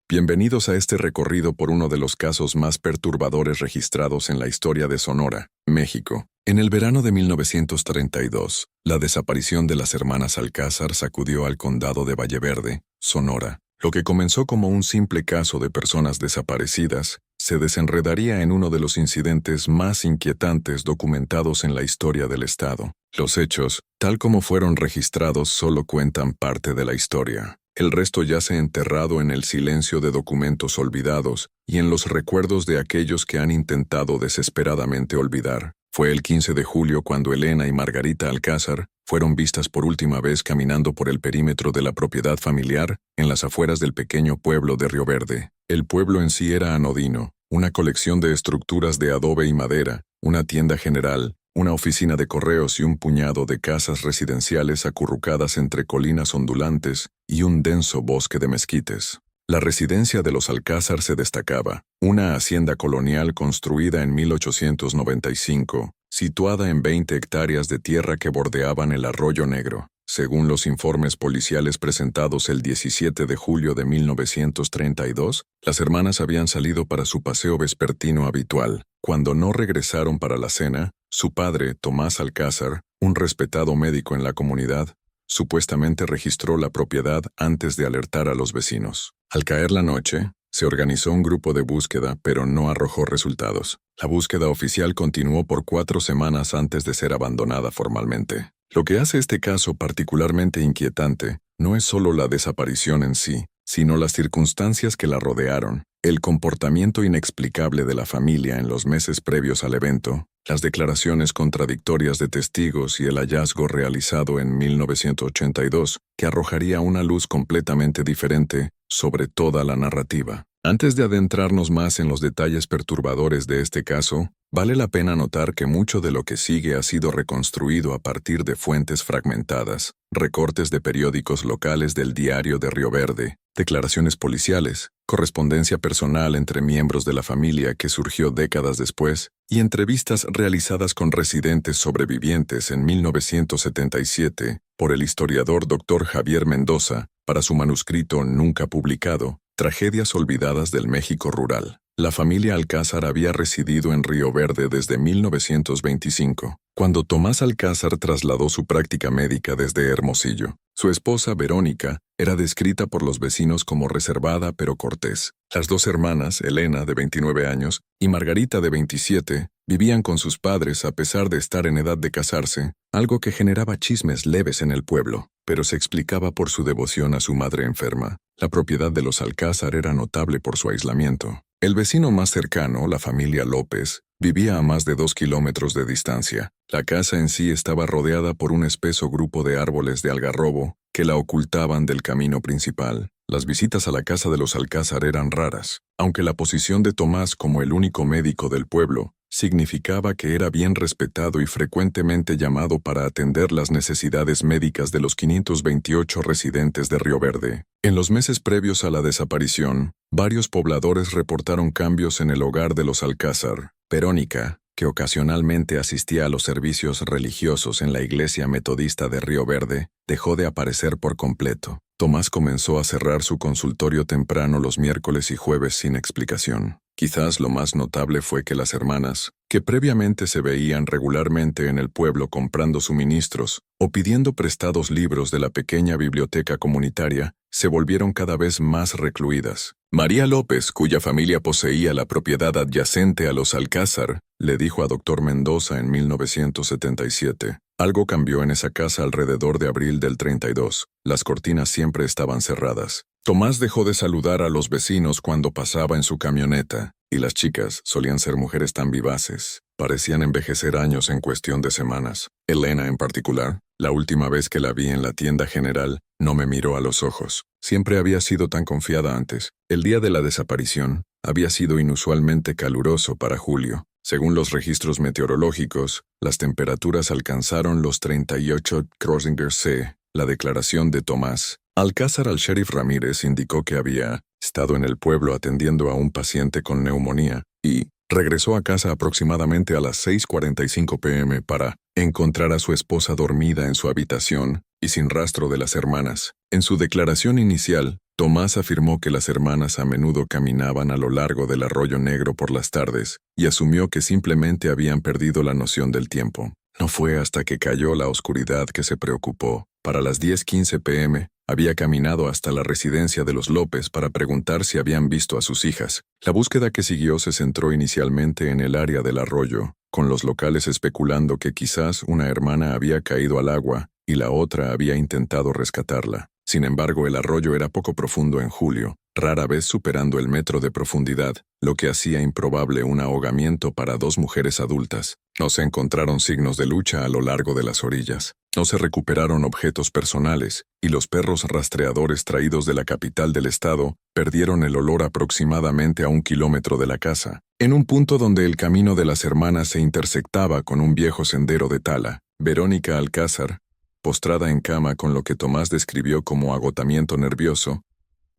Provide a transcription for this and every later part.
Bienvenidos a este recorrido por uno de los casos más perturbadores registrados en la historia de Sonora, México. En el verano de 1932, la desaparición de las hermanas Alcázar sacudió al condado de Valleverde, Sonora. Lo que comenzó como un simple caso de personas desaparecidas, se desenredaría en uno de los incidentes más inquietantes documentados en la historia del estado. Los hechos, tal como fueron registrados, solo cuentan parte de la historia. El resto yace enterrado en el silencio de documentos olvidados y en los recuerdos de aquellos que han intentado desesperadamente olvidar. Fue el 15 de julio cuando Elena y Margarita Alcázar fueron vistas por última vez caminando por el perímetro de la propiedad familiar en las afueras del pequeño pueblo de Río Verde. El pueblo en sí era anodino, una colección de estructuras de adobe y madera, una tienda general, una oficina de correos y un puñado de casas residenciales acurrucadas entre colinas ondulantes y un denso bosque de mezquites. La residencia de los Alcázar se destacaba, una hacienda colonial construida en 1895, situada en 20 hectáreas de tierra que bordeaban el Arroyo Negro. Según los informes policiales presentados el 17 de julio de 1932, las hermanas habían salido para su paseo vespertino habitual. Cuando no regresaron para la cena, su padre, Tomás Alcázar, un respetado médico en la comunidad, supuestamente registró la propiedad antes de alertar a los vecinos. Al caer la noche, se organizó un grupo de búsqueda, pero no arrojó resultados. La búsqueda oficial continuó por 4 semanas antes de ser abandonada formalmente. Lo que hace este caso particularmente inquietante no es solo la desaparición en sí, sino las circunstancias que la rodearon, el comportamiento inexplicable de la familia en los meses previos al evento, las declaraciones contradictorias de testigos y el hallazgo realizado en 1982, que arrojaría una luz completamente diferente sobre toda la narrativa. Antes de adentrarnos más en los detalles perturbadores de este caso, vale la pena notar que mucho de lo que sigue ha sido reconstruido a partir de fuentes fragmentadas, recortes de periódicos locales del Diario de Río Verde, declaraciones policiales, correspondencia personal entre miembros de la familia que surgió décadas después, y entrevistas realizadas con residentes sobrevivientes en 1977 por el historiador Dr. Javier Mendoza para su manuscrito nunca publicado, Tragedias olvidadas del México rural. La familia Alcázar había residido en Río Verde desde 1925, cuando Tomás Alcázar trasladó su práctica médica desde Hermosillo. Su esposa, Verónica, era descrita por los vecinos como reservada pero cortés. Las dos hermanas, Elena, de 29 años, y Margarita, de 27, vivían con sus padres a pesar de estar en edad de casarse, algo que generaba chismes leves en el pueblo, pero se explicaba por su devoción a su madre enferma. La propiedad de los Alcázar era notable por su aislamiento. El vecino más cercano, la familia López, vivía a más de 2 kilómetros de distancia. La casa en sí estaba rodeada por un espeso grupo de árboles de algarrobo que la ocultaban del camino principal. Las visitas a la casa de los Alcázar eran raras, aunque la posición de Tomás como el único médico del pueblo significaba que era bien respetado y frecuentemente llamado para atender las necesidades médicas de los 528 residentes de Río Verde. En los meses previos a la desaparición, varios pobladores reportaron cambios en el hogar de los Alcázar. Verónica, que ocasionalmente asistía a los servicios religiosos en la iglesia metodista de Río Verde, dejó de aparecer por completo. Tomás comenzó a cerrar su consultorio temprano los miércoles y jueves sin explicación. Quizás lo más notable fue que las hermanas, que previamente se veían regularmente en el pueblo comprando suministros o pidiendo prestados libros de la pequeña biblioteca comunitaria, se volvieron cada vez más recluidas. María López, cuya familia poseía la propiedad adyacente a los Alcázar, le dijo a Dr. Mendoza en 1977. Algo cambió en esa casa alrededor de abril del 32. Las cortinas siempre estaban cerradas. Tomás dejó de saludar a los vecinos cuando pasaba en su camioneta, y las chicas solían ser mujeres tan vivaces. Parecían envejecer años en cuestión de semanas. Elena, en particular, la última vez que la vi en la tienda general, no me miró a los ojos. Siempre había sido tan confiada antes. El día de la desaparición había sido inusualmente caluroso para julio. Según los registros meteorológicos, las temperaturas alcanzaron los 38 Crosinger C. La declaración de Tomás Alcázar al sheriff Ramírez indicó que había estado en el pueblo atendiendo a un paciente con neumonía y regresó a casa aproximadamente a las 6:45 p.m. para encontrar a su esposa dormida en su habitación y sin rastro de las hermanas. En su declaración inicial, Tomás afirmó que las hermanas a menudo caminaban a lo largo del Arroyo Negro por las tardes y asumió que simplemente habían perdido la noción del tiempo. No fue hasta que cayó la oscuridad que se preocupó. Para las 10:15 p.m., había caminado hasta la residencia de los López para preguntar si habían visto a sus hijas. La búsqueda que siguió se centró inicialmente en el área del arroyo, con los locales especulando que quizás una hermana había caído al agua y la otra había intentado rescatarla. Sin embargo, el arroyo era poco profundo en julio, rara vez superando el metro de profundidad, lo que hacía improbable un ahogamiento para dos mujeres adultas. No se encontraron signos de lucha a lo largo de las orillas. No se recuperaron objetos personales, y los perros rastreadores traídos de la capital del estado perdieron el olor aproximadamente a 1 kilómetro de la casa, en un punto donde el camino de las hermanas se intersectaba con un viejo sendero de tala. Verónica Alcázar, postrada en cama con lo que Tomás describió como agotamiento nervioso,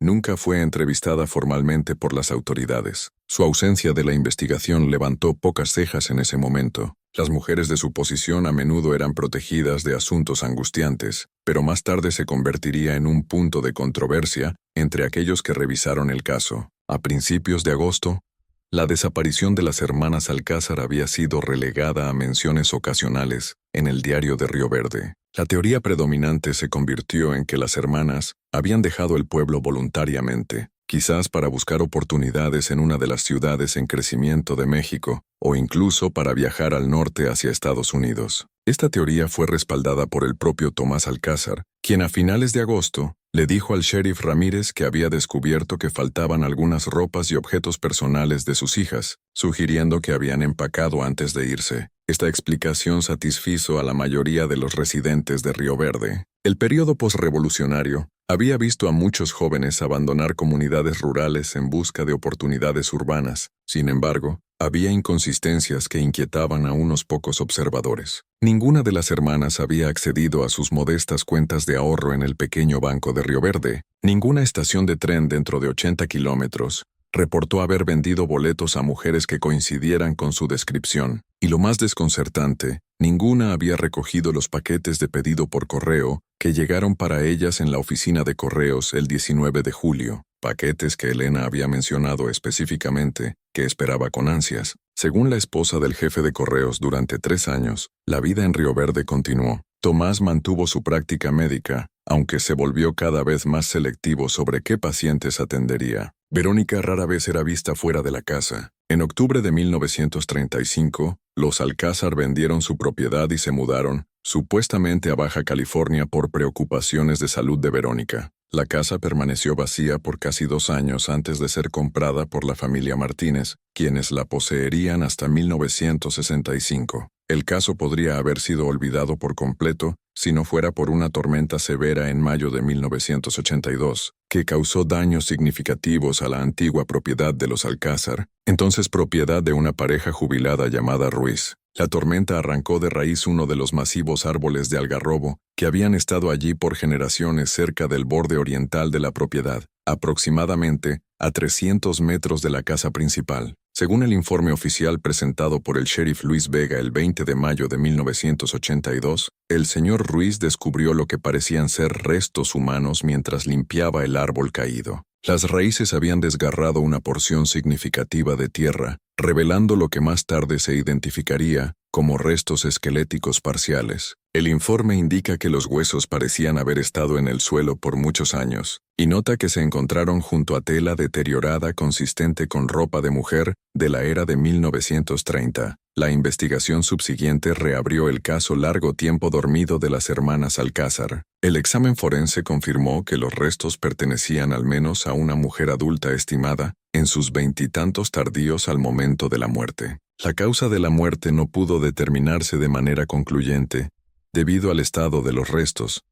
nunca fue entrevistada formalmente por las autoridades. Su ausencia de la investigación levantó pocas cejas en ese momento. Las mujeres de su posición a menudo eran protegidas de asuntos angustiantes, pero más tarde se convertiría en un punto de controversia entre aquellos que revisaron el caso. A principios de agosto, la desaparición de las hermanas Alcázar había sido relegada a menciones ocasionales en el diario de Río Verde. La teoría predominante se convirtió en que las hermanas habían dejado el pueblo voluntariamente, quizás para buscar oportunidades en una de las ciudades en crecimiento de México, o incluso para viajar al norte hacia Estados Unidos. Esta teoría fue respaldada por el propio Tomás Alcázar, quien a finales de agosto le dijo al sheriff Ramírez que había descubierto que faltaban algunas ropas y objetos personales de sus hijas, sugiriendo que habían empacado antes de irse. Esta explicación satisfizo a la mayoría de los residentes de Río Verde. El período posrevolucionario había visto a muchos jóvenes abandonar comunidades rurales en busca de oportunidades urbanas. Sin embargo, había inconsistencias que inquietaban a unos pocos observadores. Ninguna de las hermanas había accedido a sus modestas cuentas de ahorro en el pequeño banco de Río Verde. Ninguna estación de tren dentro de 80 kilómetros reportó haber vendido boletos a mujeres que coincidieran con su descripción. Y lo más desconcertante, ninguna había recogido los paquetes de pedido por correo que llegaron para ellas en la oficina de correos el 19 de julio, paquetes que Elena había mencionado específicamente que esperaba con ansias. Según la esposa del jefe de correos durante 3 años, la vida en Río Verde continuó. Tomás mantuvo su práctica médica, aunque se volvió cada vez más selectivo sobre qué pacientes atendería. Verónica rara vez era vista fuera de la casa. En octubre de 1935, los Alcázar vendieron su propiedad y se mudaron, supuestamente a Baja California por preocupaciones de salud de Verónica. La casa permaneció vacía por casi 2 años antes de ser comprada por la familia Martínez, quienes la poseerían hasta 1965. El caso podría haber sido olvidado por completo si no fuera por una tormenta severa en mayo de 1982, que causó daños significativos a la antigua propiedad de los Alcázar, entonces propiedad de una pareja jubilada llamada Ruiz. La tormenta arrancó de raíz uno de los masivos árboles de algarrobo que habían estado allí por generaciones cerca del borde oriental de la propiedad, aproximadamente a 300 metros de la casa principal. Según el informe oficial presentado por el sheriff Luis Vega el 20 de mayo de 1982, el señor Ruiz descubrió lo que parecían ser restos humanos mientras limpiaba el árbol caído. Las raíces habían desgarrado una porción significativa de tierra, revelando lo que más tarde se identificaría como restos esqueléticos parciales. El informe indica que los huesos parecían haber estado en el suelo por muchos años, y nota que se encontraron junto a tela deteriorada consistente con ropa de mujer de la era de 1930. La investigación subsiguiente reabrió el caso largo tiempo dormido de las hermanas Alcázar. El examen forense confirmó que los restos pertenecían al menos a una mujer adulta estimada en sus 20 y tantos tardíos al momento de la muerte. La causa de la muerte no pudo determinarse de manera concluyente debido al estado de los restos,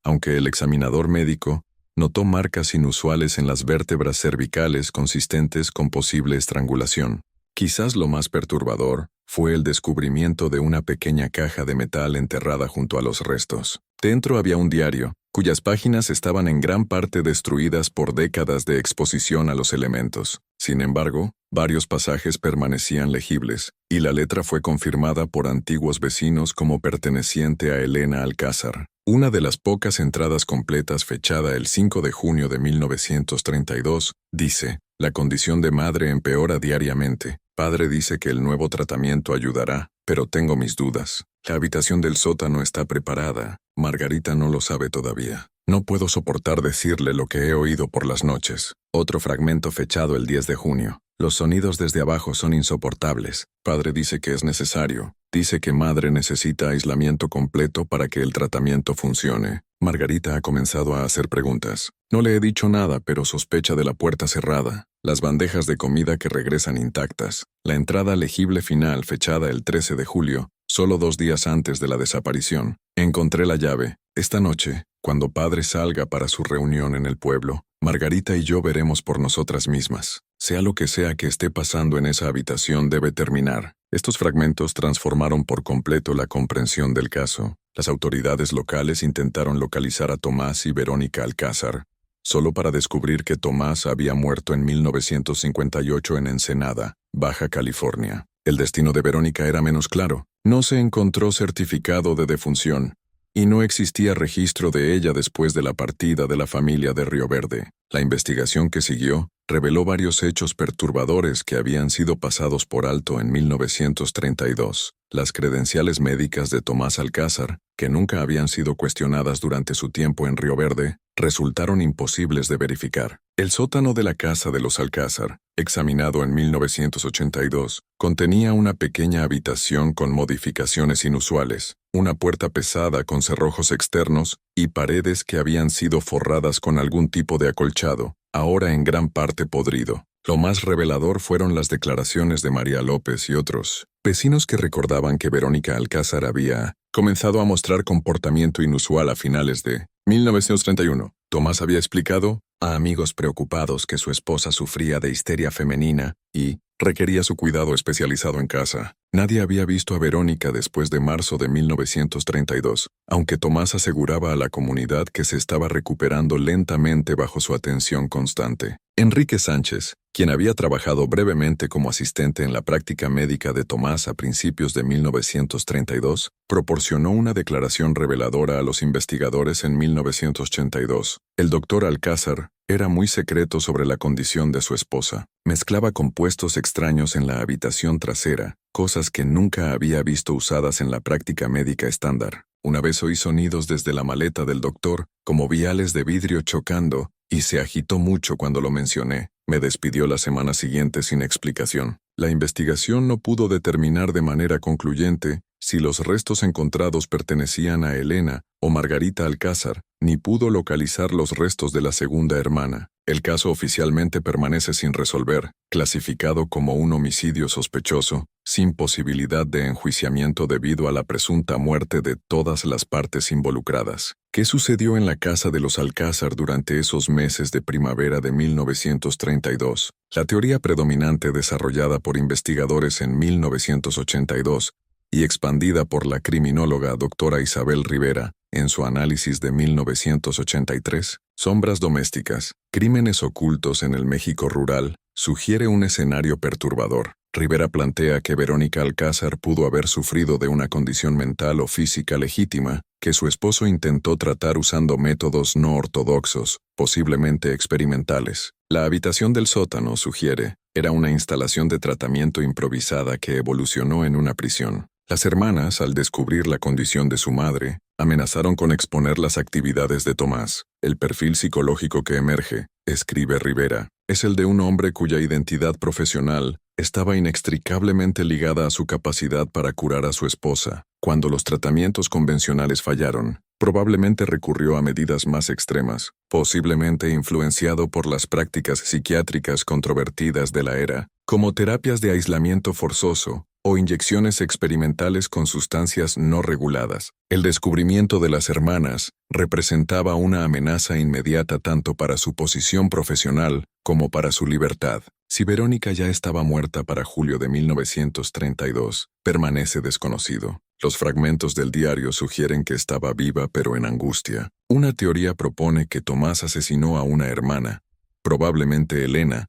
aunque el examinador médico notó marcas inusuales en las vértebras cervicales consistentes con posible estrangulación. Quizás lo más perturbador fue el descubrimiento de una pequeña caja de metal enterrada junto a los restos. Dentro había un diario, cuyas páginas estaban en gran parte destruidas por décadas de exposición a los elementos. Sin embargo, Varios pasajes permanecían legibles, y la letra fue confirmada por antiguos vecinos como perteneciente a Elena Alcázar. Una de las pocas entradas completas fechada el 5 de junio de 1932, dice: la condición de madre empeora diariamente. Padre dice que el nuevo tratamiento ayudará, pero tengo mis dudas. La habitación del sótano está preparada. Margarita no lo sabe todavía. No puedo soportar decirle lo que he oído por las noches. Otro fragmento fechado el 10 de junio. Los sonidos desde abajo son insoportables. Padre dice que es necesario. Dice que madre necesita aislamiento completo para que el tratamiento funcione. Margarita ha comenzado a hacer preguntas. No le he dicho nada, pero sospecha de la puerta cerrada, las bandejas de comida que regresan intactas, la entrada legible final fechada el 13 de julio, solo 2 días antes de la desaparición. Encontré la llave. Esta noche, cuando padre salga para su reunión en el pueblo, Margarita y yo veremos por nosotras mismas. Sea lo que sea que esté pasando en esa habitación debe terminar. Estos fragmentos transformaron por completo la comprensión del caso. Las autoridades locales intentaron localizar a Tomás y Verónica Alcázar, solo para descubrir que Tomás había muerto en 1958 en Ensenada, Baja California. El destino de Verónica era menos claro. No se encontró certificado de defunción, y no existía registro de ella después de la partida de la familia de Río Verde. La investigación que siguió reveló varios hechos perturbadores que habían sido pasados por alto en 1932. Las credenciales médicas de Tomás Alcázar, que nunca habían sido cuestionadas durante su tiempo en Río Verde, resultaron imposibles de verificar. El sótano de la casa de los Alcázar, examinado en 1982, contenía una pequeña habitación con modificaciones inusuales, una puerta pesada con cerrojos externos y paredes que habían sido forradas con algún tipo de acolchado, ahora en gran parte podrido. Lo más revelador fueron las declaraciones de María López y otros vecinos que recordaban que Verónica Alcázar había comenzado a mostrar comportamiento inusual a finales de 1931. Tomás había explicado a amigos preocupados que su esposa sufría de histeria femenina y requería su cuidado especializado en casa. Nadie había visto a Verónica después de marzo de 1932, aunque Tomás aseguraba a la comunidad que se estaba recuperando lentamente bajo su atención constante. Enrique Sánchez, quien había trabajado brevemente como asistente en la práctica médica de Tomás a principios de 1932, proporcionó una declaración reveladora a los investigadores en 1982. El doctor Alcázar era muy secreto sobre la condición de su esposa. Mezclaba compuestos extraños en la habitación trasera, cosas que nunca había visto usadas en la práctica médica estándar. Una vez oí sonidos desde la maleta del doctor, como viales de vidrio chocando, y se agitó mucho cuando lo mencioné. Me despidió la semana siguiente sin explicación. La investigación no pudo determinar de manera concluyente si los restos encontrados pertenecían a Elena o Margarita Alcázar, ni pudo localizar los restos de la segunda hermana. El caso oficialmente permanece sin resolver, clasificado como un homicidio sospechoso, sin posibilidad de enjuiciamiento debido a la presunta muerte de todas las partes involucradas. ¿Qué sucedió en la casa de los Alcázar durante esos meses de primavera de 1932? La teoría predominante desarrollada por investigadores en 1982 y expandida por la criminóloga doctora Isabel Rivera en su análisis de 1983, Sombras domésticas, crímenes ocultos en el México rural, sugiere un escenario perturbador. Rivera plantea que Verónica Alcázar pudo haber sufrido de una condición mental o física legítima, que su esposo intentó tratar usando métodos no ortodoxos, posiblemente experimentales. La habitación del sótano, sugiere, era una instalación de tratamiento improvisada que evolucionó en una prisión. Las hermanas, al descubrir la condición de su madre, amenazaron con exponer las actividades de Tomás. El perfil psicológico que emerge, escribe Rivera, es el de un hombre cuya identidad profesional estaba inextricablemente ligada a su capacidad para curar a su esposa. Cuando los tratamientos convencionales fallaron, probablemente recurrió a medidas más extremas, posiblemente influenciado por las prácticas psiquiátricas controvertidas de la era, como terapias de aislamiento forzoso o inyecciones experimentales con sustancias no reguladas. El descubrimiento de las hermanas representaba una amenaza inmediata tanto para su posición profesional como para su libertad. Si Verónica ya estaba muerta para julio de 1932, permanece desconocido. Los fragmentos del diario sugieren que estaba viva pero en angustia. Una teoría propone que Tomás asesinó a una hermana, probablemente Elena,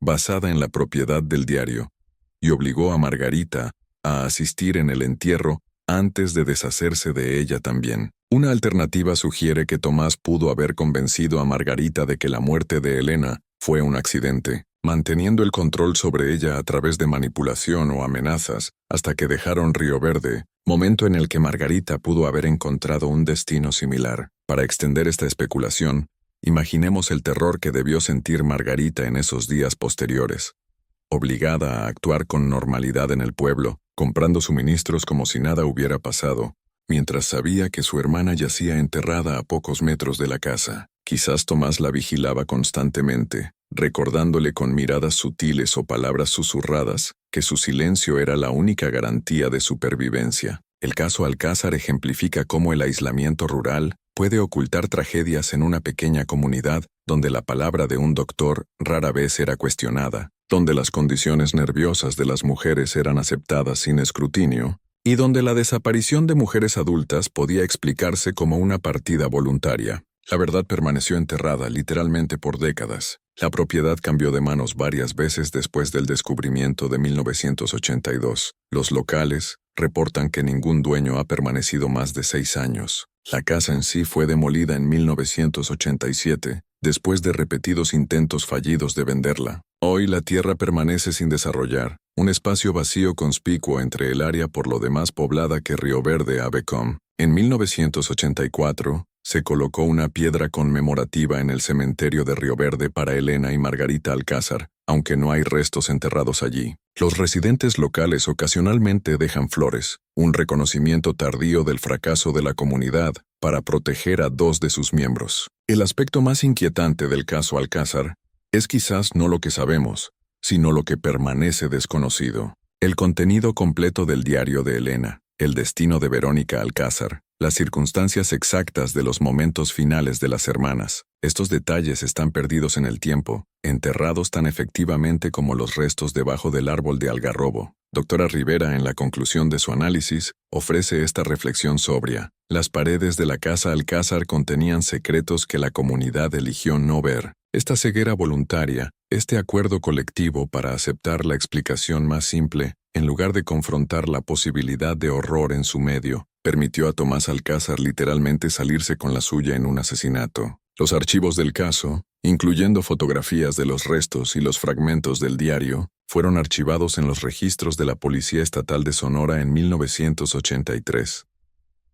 basada en la propiedad del diario, y obligó a Margarita a asistir en el entierro antes de deshacerse de ella también. Una alternativa sugiere que Tomás pudo haber convencido a Margarita de que la muerte de Elena fue un accidente, manteniendo el control sobre ella a través de manipulación o amenazas hasta que dejaron Río Verde, momento en el que Margarita pudo haber encontrado un destino similar. Para extender esta especulación, imaginemos el terror que debió sentir Margarita en esos días posteriores. Obligada a actuar con normalidad en el pueblo, comprando suministros como si nada hubiera pasado, mientras sabía que su hermana yacía enterrada a pocos metros de la casa. Quizás Tomás la vigilaba constantemente, recordándole con miradas sutiles o palabras susurradas que su silencio era la única garantía de supervivencia. El caso Alcázar ejemplifica cómo el aislamiento rural puede ocultar tragedias en una pequeña comunidad donde la palabra de un doctor rara vez era cuestionada, donde las condiciones nerviosas de las mujeres eran aceptadas sin escrutinio, y donde la desaparición de mujeres adultas podía explicarse como una partida voluntaria. La verdad permaneció enterrada literalmente por décadas. La propiedad cambió de manos varias veces después del descubrimiento de 1982. Los locales reportan que ningún dueño ha permanecido más de 6 años. La casa en sí fue demolida en 1987, después de repetidos intentos fallidos de venderla. Hoy la tierra permanece sin desarrollar, un espacio vacío conspicuo entre el área por lo demás poblada que Río Verde ha become. En 1984, se colocó una piedra conmemorativa en el cementerio de Río Verde para Elena y Margarita Alcázar, aunque no hay restos enterrados allí. Los residentes locales ocasionalmente dejan flores, un reconocimiento tardío del fracaso de la comunidad para proteger a 2 de sus miembros. El aspecto más inquietante del caso Alcázar es quizás no lo que sabemos, sino lo que permanece desconocido. El contenido completo del diario de Elena, el destino de Verónica Alcázar, las circunstancias exactas de los momentos finales de las hermanas. Estos detalles están perdidos en el tiempo, enterrados tan efectivamente como los restos debajo del árbol de algarrobo. Doctora Rivera, en la conclusión de su análisis, ofrece esta reflexión sobria. Las paredes de la casa Alcázar contenían secretos que la comunidad eligió no ver. Esta ceguera voluntaria, este acuerdo colectivo para aceptar la explicación más simple, en lugar de confrontar la posibilidad de horror en su medio, permitió a Tomás Alcázar literalmente salirse con la suya en un asesinato. Los archivos del caso, incluyendo fotografías de los restos y los fragmentos del diario, fueron archivados en los registros de la Policía Estatal de Sonora en 1983.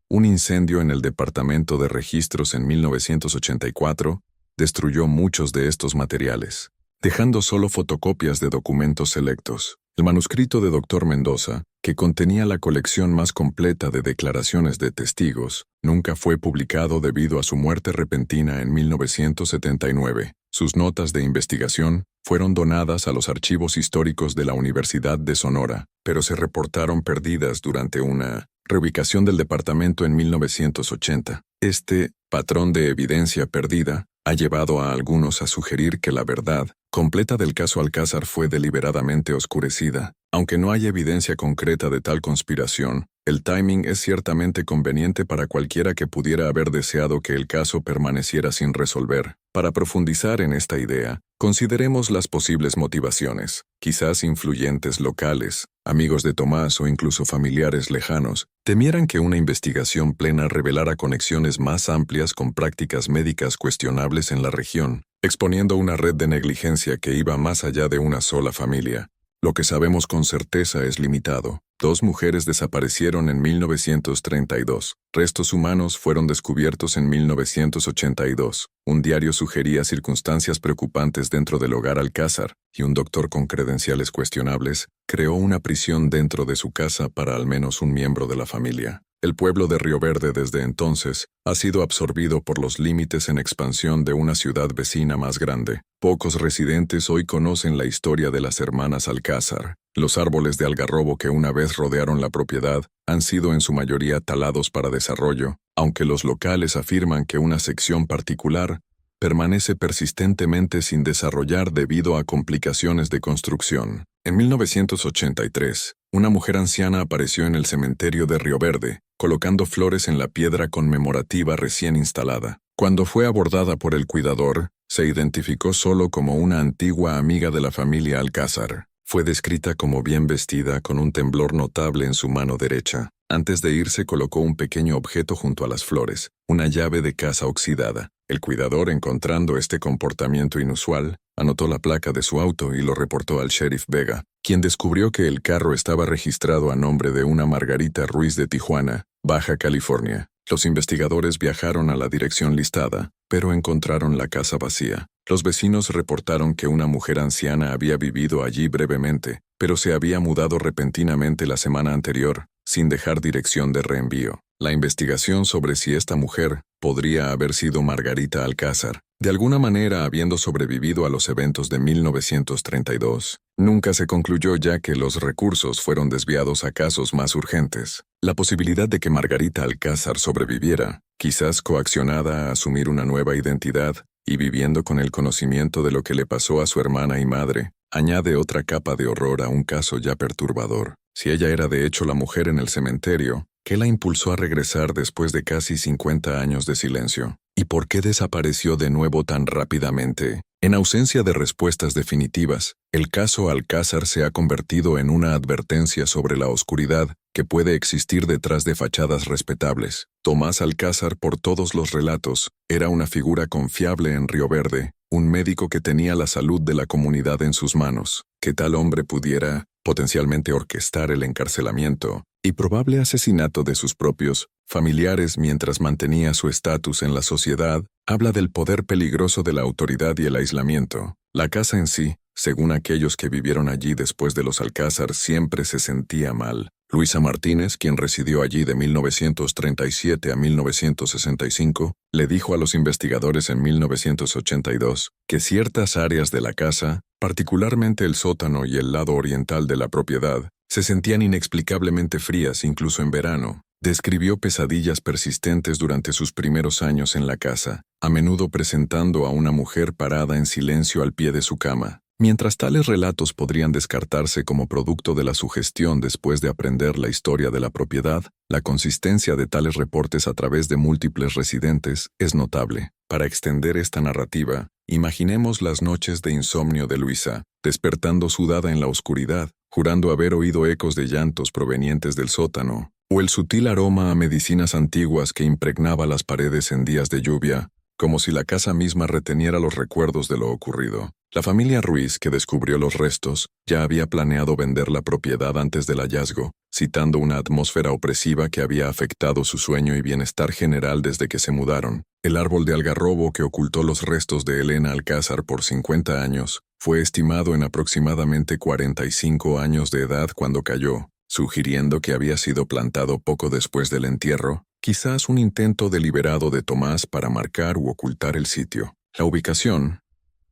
Un incendio en el Departamento de Registros en 1984 destruyó muchos de estos materiales, dejando solo fotocopias de documentos selectos. El manuscrito de Dr. Mendoza, que contenía la colección más completa de declaraciones de testigos, nunca fue publicado debido a su muerte repentina en 1979. Sus notas de investigación fueron donadas a los archivos históricos de la Universidad de Sonora, pero se reportaron perdidas durante una reubicación del departamento en 1980. Este patrón de evidencia perdida ha llevado a algunos a sugerir que la verdad completa del caso Alcázar fue deliberadamente oscurecida. Aunque no hay evidencia concreta de tal conspiración, el timing es ciertamente conveniente para cualquiera que pudiera haber deseado que el caso permaneciera sin resolver. Para profundizar en esta idea, consideremos las posibles motivaciones. Quizás influyentes locales, amigos de Tomás o incluso familiares lejanos, temieran que una investigación plena revelara conexiones más amplias con prácticas médicas cuestionables en la región, exponiendo una red de negligencia que iba más allá de una sola familia. Lo que sabemos con certeza es limitado. 2 mujeres desaparecieron en 1932. Restos humanos fueron descubiertos en 1982. Un diario sugería circunstancias preocupantes dentro del hogar Alcázar, y un doctor con credenciales cuestionables creó una prisión dentro de su casa para al menos un miembro de la familia. El pueblo de Río Verde desde entonces ha sido absorbido por los límites en expansión de una ciudad vecina más grande. Pocos residentes hoy conocen la historia de las hermanas Alcázar. Los árboles de algarrobo que una vez rodearon la propiedad han sido en su mayoría talados para desarrollo, aunque los locales afirman que una sección particular permanece persistentemente sin desarrollar debido a complicaciones de construcción. En 1983, una mujer anciana apareció en el cementerio de Río Verde, colocando flores en la piedra conmemorativa recién instalada. Cuando fue abordada por el cuidador, Se identificó solo como una antigua amiga de la familia Alcázar. Fue descrita como bien vestida, con un temblor notable en su mano derecha. Antes de irse colocó un pequeño objeto junto a las flores, una llave de casa oxidada. El cuidador, encontrando este comportamiento inusual, anotó la placa de su auto y lo reportó al sheriff Vega, quien descubrió que el carro estaba registrado a nombre de una Margarita Ruiz de Tijuana, Baja California. Los investigadores viajaron a la dirección listada, pero encontraron la casa vacía. Los vecinos reportaron que una mujer anciana había vivido allí brevemente, pero se había mudado repentinamente la semana anterior, sin dejar dirección de reenvío. La investigación sobre si esta mujer podría haber sido Margarita Alcázar, de alguna manera habiendo sobrevivido a los eventos de 1932, nunca se concluyó, ya que los recursos fueron desviados a casos más urgentes. La posibilidad de que Margarita Alcázar sobreviviera, quizás coaccionada a asumir una nueva identidad y viviendo con el conocimiento de lo que le pasó a su hermana y madre, añade otra capa de horror a un caso ya perturbador. Si ella era de hecho la mujer en el cementerio, ¿qué la impulsó a regresar después de casi 50 años de silencio? ¿Y por qué desapareció de nuevo tan rápidamente? En ausencia de respuestas definitivas, el caso Alcázar se ha convertido en una advertencia sobre la oscuridad que puede existir detrás de fachadas respetables. Tomás Alcázar, por todos los relatos, era una figura confiable en Río Verde, un médico que tenía la salud de la comunidad en sus manos. Que tal hombre pudiera, potencialmente, orquestar el encarcelamiento y probable asesinato de sus propios familiares mientras mantenía su estatus en la sociedad, habla del poder peligroso de la autoridad y el aislamiento. La casa en sí, según aquellos que vivieron allí después de los Alcázar, siempre se sentía mal. Luisa Martínez, quien residió allí de 1937 a 1965, le dijo a los investigadores en 1982 que ciertas áreas de la casa, particularmente el sótano y el lado oriental de la propiedad, se sentían inexplicablemente frías incluso en verano. Describió pesadillas persistentes durante sus primeros años en la casa, a menudo presentando a una mujer parada en silencio al pie de su cama. Mientras tales relatos podrían descartarse como producto de la sugestión después de aprender la historia de la propiedad, la consistencia de tales reportes a través de múltiples residentes es notable. Para extender esta narrativa, imaginemos las noches de insomnio de Luisa, despertando sudada en la oscuridad, jurando haber oído ecos de llantos provenientes del sótano, o el sutil aroma a medicinas antiguas que impregnaba las paredes en días de lluvia, como si la casa misma reteniera los recuerdos de lo ocurrido. La familia Ruiz, que descubrió los restos, ya había planeado vender la propiedad antes del hallazgo, citando una atmósfera opresiva que había afectado su sueño y bienestar general desde que se mudaron. El árbol de algarrobo que ocultó los restos de Elena Alcázar por 50 años fue estimado en aproximadamente 45 años de edad cuando cayó, sugiriendo que había sido plantado poco después del entierro, quizás un intento deliberado de Tomás para marcar u ocultar el sitio. La ubicación,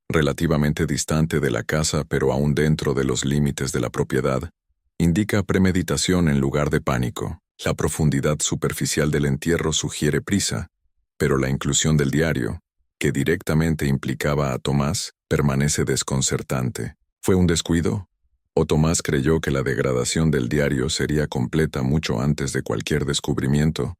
relativamente distante de la casa pero aún dentro de los límites de la propiedad, indica premeditación en lugar de pánico. La profundidad superficial del entierro sugiere prisa, pero la inclusión del diario, que directamente implicaba a Tomás, permanece desconcertante. ¿Fue un descuido? ¿O Tomás creyó que la degradación del diario sería completa mucho antes de cualquier descubrimiento?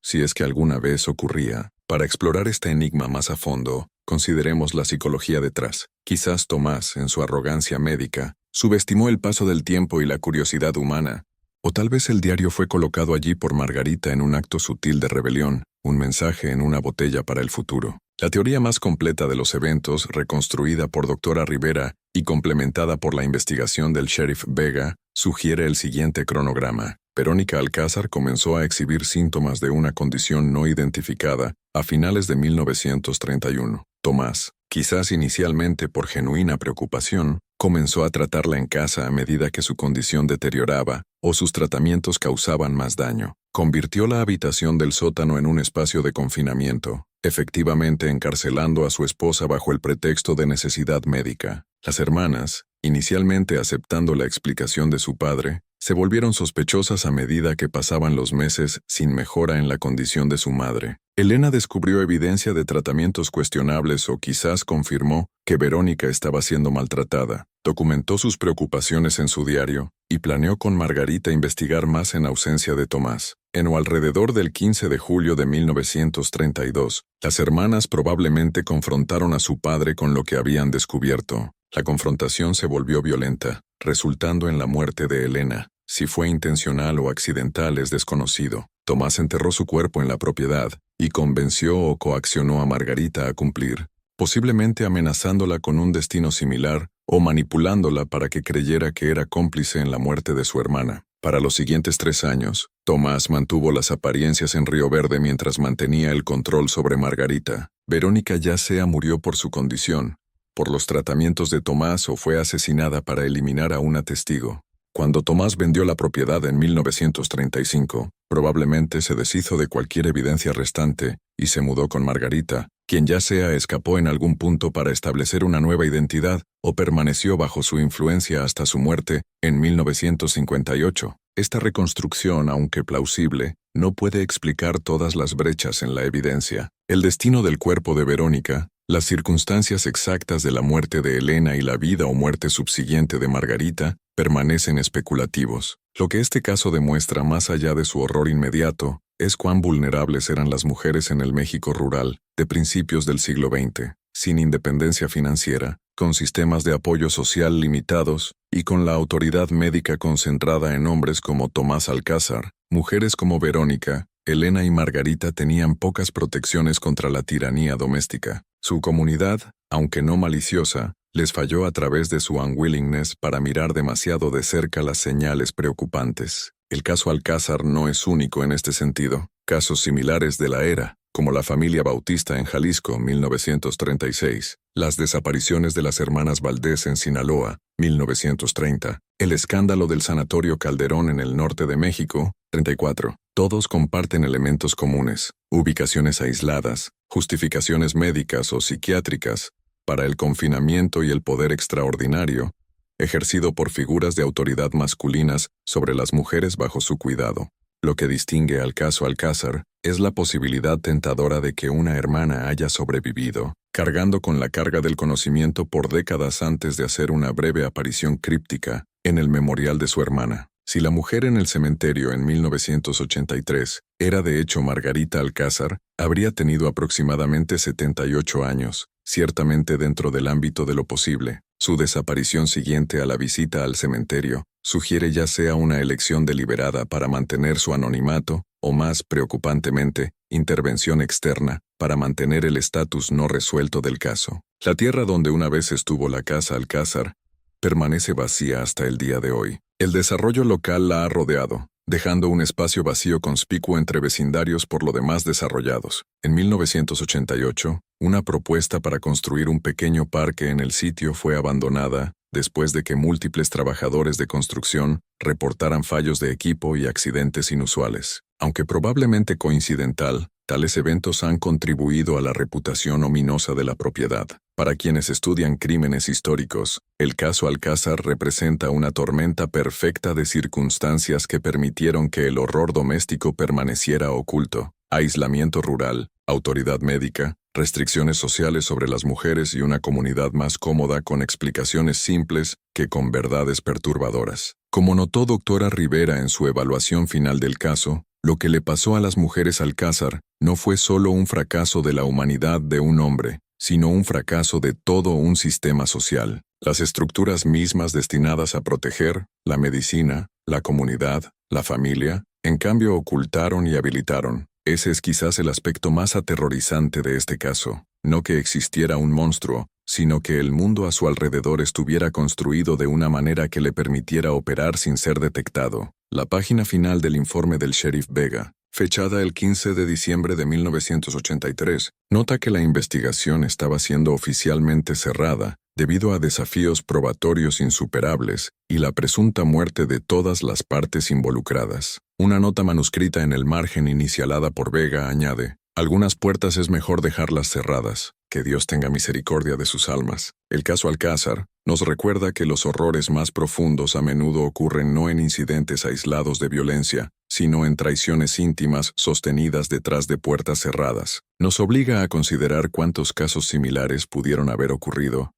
Si es que alguna vez ocurría. Para explorar este enigma más a fondo, consideremos la psicología detrás. Quizás Tomás, en su arrogancia médica, subestimó el paso del tiempo y la curiosidad humana, o tal vez el diario fue colocado allí por Margarita en un acto sutil de rebelión, un mensaje en una botella para el futuro. La teoría más completa de los eventos, reconstruida por Dra. Rivera y complementada por la investigación del sheriff Vega, sugiere el siguiente cronograma. Verónica Alcázar comenzó a exhibir síntomas de una condición no identificada a finales de 1931. Tomás, quizás inicialmente por genuina preocupación, comenzó a tratarla en casa a medida que su condición deterioraba o sus tratamientos causaban más daño. Convirtió la habitación del sótano en un espacio de confinamiento, efectivamente encarcelando a su esposa bajo el pretexto de necesidad médica. Las hermanas, inicialmente aceptando la explicación de su padre, se volvieron sospechosas a medida que pasaban los meses sin mejora en la condición de su madre. Elena descubrió evidencia de tratamientos cuestionables o quizás confirmó que Verónica estaba siendo maltratada. Documentó sus preocupaciones en su diario y planeó con Margarita investigar más en ausencia de Tomás. En o alrededor del 15 de julio de 1932, las hermanas probablemente confrontaron a su padre con lo que habían descubierto. La confrontación se volvió violenta, resultando en la muerte de Elena. Si fue intencional o accidental es desconocido. Tomás enterró su cuerpo en la propiedad y convenció o coaccionó a Margarita a cumplir, posiblemente amenazándola con un destino similar o manipulándola para que creyera que era cómplice en la muerte de su hermana. Para los siguientes 3 años, Tomás mantuvo las apariencias en Río Verde mientras mantenía el control sobre Margarita. Verónica ya sea murió por su condición, por los tratamientos de Tomás o fue asesinada para eliminar a una testigo. Cuando Tomás vendió la propiedad en 1935, probablemente se deshizo de cualquier evidencia restante y se mudó con Margarita, quien ya sea escapó en algún punto para establecer una nueva identidad o permaneció bajo su influencia hasta su muerte en 1958. Esta reconstrucción, aunque plausible, no puede explicar todas las brechas en la evidencia. El destino del cuerpo de Verónica, las circunstancias exactas de la muerte de Elena y la vida o muerte subsiguiente de Margarita permanecen especulativos. Lo que este caso demuestra más allá de su horror inmediato es cuán vulnerables eran las mujeres en el México rural de principios del siglo XX, sin independencia financiera, con sistemas de apoyo social limitados y con la autoridad médica concentrada en hombres como Tomás Alcázar. Mujeres como Verónica, Elena y Margarita tenían pocas protecciones contra la tiranía doméstica. Su comunidad, aunque no maliciosa, les falló a través de su unwillingness para mirar demasiado de cerca las señales preocupantes. El caso Alcázar no es único en este sentido. Casos similares de la era, como la familia Bautista en Jalisco, 1936, las desapariciones de las hermanas Valdés en Sinaloa, 1930, el escándalo del Sanatorio Calderón en el norte de México, 34. Todos comparten elementos comunes, ubicaciones aisladas, justificaciones médicas o psiquiátricas para el confinamiento y el poder extraordinario ejercido por figuras de autoridad masculinas sobre las mujeres bajo su cuidado. Lo que distingue al caso Alcázar es la posibilidad tentadora de que una hermana haya sobrevivido, cargando con la carga del conocimiento por décadas antes de hacer una breve aparición críptica en el memorial de su hermana. Si la mujer en el cementerio en 1983 era de hecho Margarita Alcázar, habría tenido aproximadamente 78 años, ciertamente dentro del ámbito de lo posible. Su desaparición siguiente a la visita al cementerio sugiere ya sea una elección deliberada para mantener su anonimato, o más preocupantemente, intervención externa para mantener el estatus no resuelto del caso. La tierra donde una vez estuvo la casa Alcázar permanece vacía hasta el día de hoy. El desarrollo local la ha rodeado, dejando un espacio vacío conspicuo entre vecindarios por lo demás desarrollados. En 1988, una propuesta para construir un pequeño parque en el sitio fue abandonada después de que múltiples trabajadores de construcción reportaran fallos de equipo y accidentes inusuales. Aunque probablemente coincidental, tales eventos han contribuido a la reputación ominosa de la propiedad. Para quienes estudian crímenes históricos, el caso Alcázar representa una tormenta perfecta de circunstancias que permitieron que el horror doméstico permaneciera oculto. Aislamiento rural, autoridad médica, restricciones sociales sobre las mujeres y una comunidad más cómoda con explicaciones simples que con verdades perturbadoras. Como notó doctora Rivera en su evaluación final del caso, lo que le pasó a las mujeres Alcázar no fue solo un fracaso de la humanidad de un hombre, sino un fracaso de todo un sistema social. Las estructuras mismas destinadas a proteger, la medicina, la comunidad, la familia, en cambio ocultaron y habilitaron. Ese es quizás el aspecto más aterrorizante de este caso. No que existiera un monstruo, sino que el mundo a su alrededor estuviera construido de una manera que le permitiera operar sin ser detectado. La página final del informe del sheriff Vega, fechada el 15 de diciembre de 1983, nota que la investigación estaba siendo oficialmente cerrada debido a desafíos probatorios insuperables y la presunta muerte de todas las partes involucradas. Una nota manuscrita en el margen inicialada por Vega añade: algunas puertas es mejor dejarlas cerradas Que Dios tenga misericordia de sus almas. El caso Alcázar nos recuerda que los horrores más profundos a menudo ocurren no en incidentes aislados de violencia, sino en traiciones íntimas sostenidas detrás de puertas cerradas. Nos obliga a considerar cuántos casos similares pudieron haber ocurrido,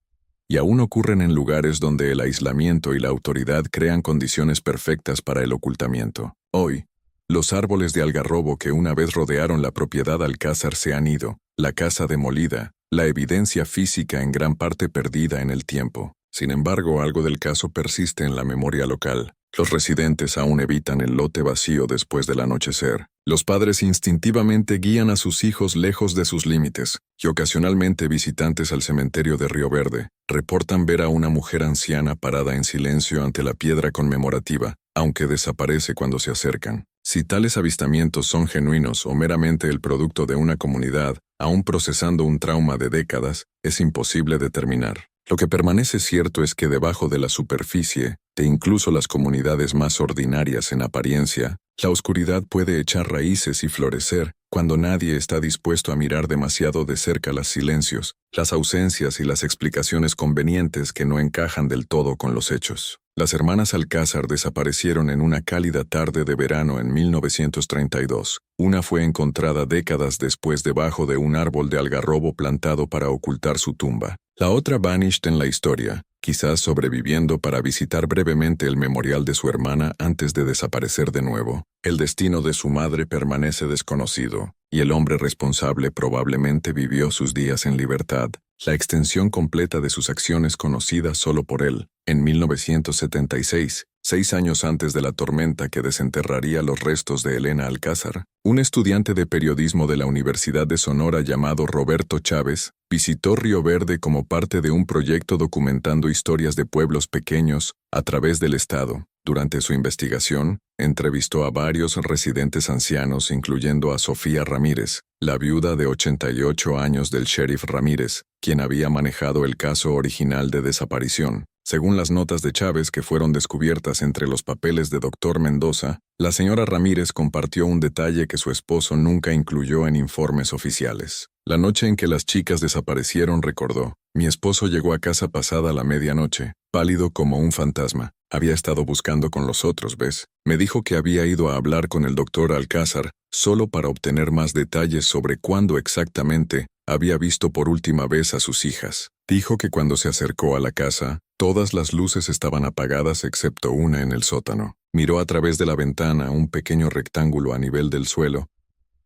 y aún ocurren en lugares donde el aislamiento y la autoridad crean condiciones perfectas para el ocultamiento. Hoy, los árboles de algarrobo que una vez rodearon la propiedad Alcázar se han ido, la casa demolida, la evidencia física en gran parte perdida en el tiempo. Sin embargo, algo del caso persiste en la memoria local. Los residentes aún evitan el lote vacío después del anochecer. Los padres instintivamente guían a sus hijos lejos de sus límites, y ocasionalmente visitantes al cementerio de Río Verde reportan ver a una mujer anciana parada en silencio ante la piedra conmemorativa, aunque desaparece cuando se acercan. Si tales avistamientos son genuinos o meramente el producto de una comunidad, aún procesando un trauma de décadas, es imposible determinar. Lo que permanece cierto es que debajo de la superficie, de incluso las comunidades más ordinarias en apariencia, la oscuridad puede echar raíces y florecer cuando nadie está dispuesto a mirar demasiado de cerca los silencios, las ausencias y las explicaciones convenientes que no encajan del todo con los hechos. Las hermanas Alcázar desaparecieron en una cálida tarde de verano en 1932. Una fue encontrada décadas después debajo de un árbol de algarrobo plantado para ocultar su tumba. La otra vanished en la historia, quizás sobreviviendo para visitar brevemente el memorial de su hermana antes de desaparecer de nuevo. El destino de su madre permanece desconocido, y el hombre responsable probablemente vivió sus días en libertad, la extensión completa de sus acciones conocida solo por él. En 1976, 6 años antes de la tormenta que desenterraría los restos de Elena Alcázar, un estudiante de periodismo de la Universidad de Sonora llamado Roberto Chávez visitó Río Verde como parte de un proyecto documentando historias de pueblos pequeños a través del estado. Durante su investigación, entrevistó a varios residentes ancianos, incluyendo a Sofía Ramírez, la viuda de 88 años del sheriff Ramírez, quien había manejado el caso original de desaparición. Según las notas de Chávez que fueron descubiertas entre los papeles de Dr. Mendoza, la señora Ramírez compartió un detalle que su esposo nunca incluyó en informes oficiales. La noche en que las chicas desaparecieron, recordó: mi esposo llegó a casa pasada la medianoche, pálido como un fantasma. Había estado buscando con los otros, ¿ves? Me dijo que había ido a hablar con el doctor Alcázar, solo para obtener más detalles sobre cuándo exactamente había visto por última vez a sus hijas. Dijo que cuando se acercó a la casa, todas las luces estaban apagadas excepto una en el sótano. Miró a través de la ventana un pequeño rectángulo a nivel del suelo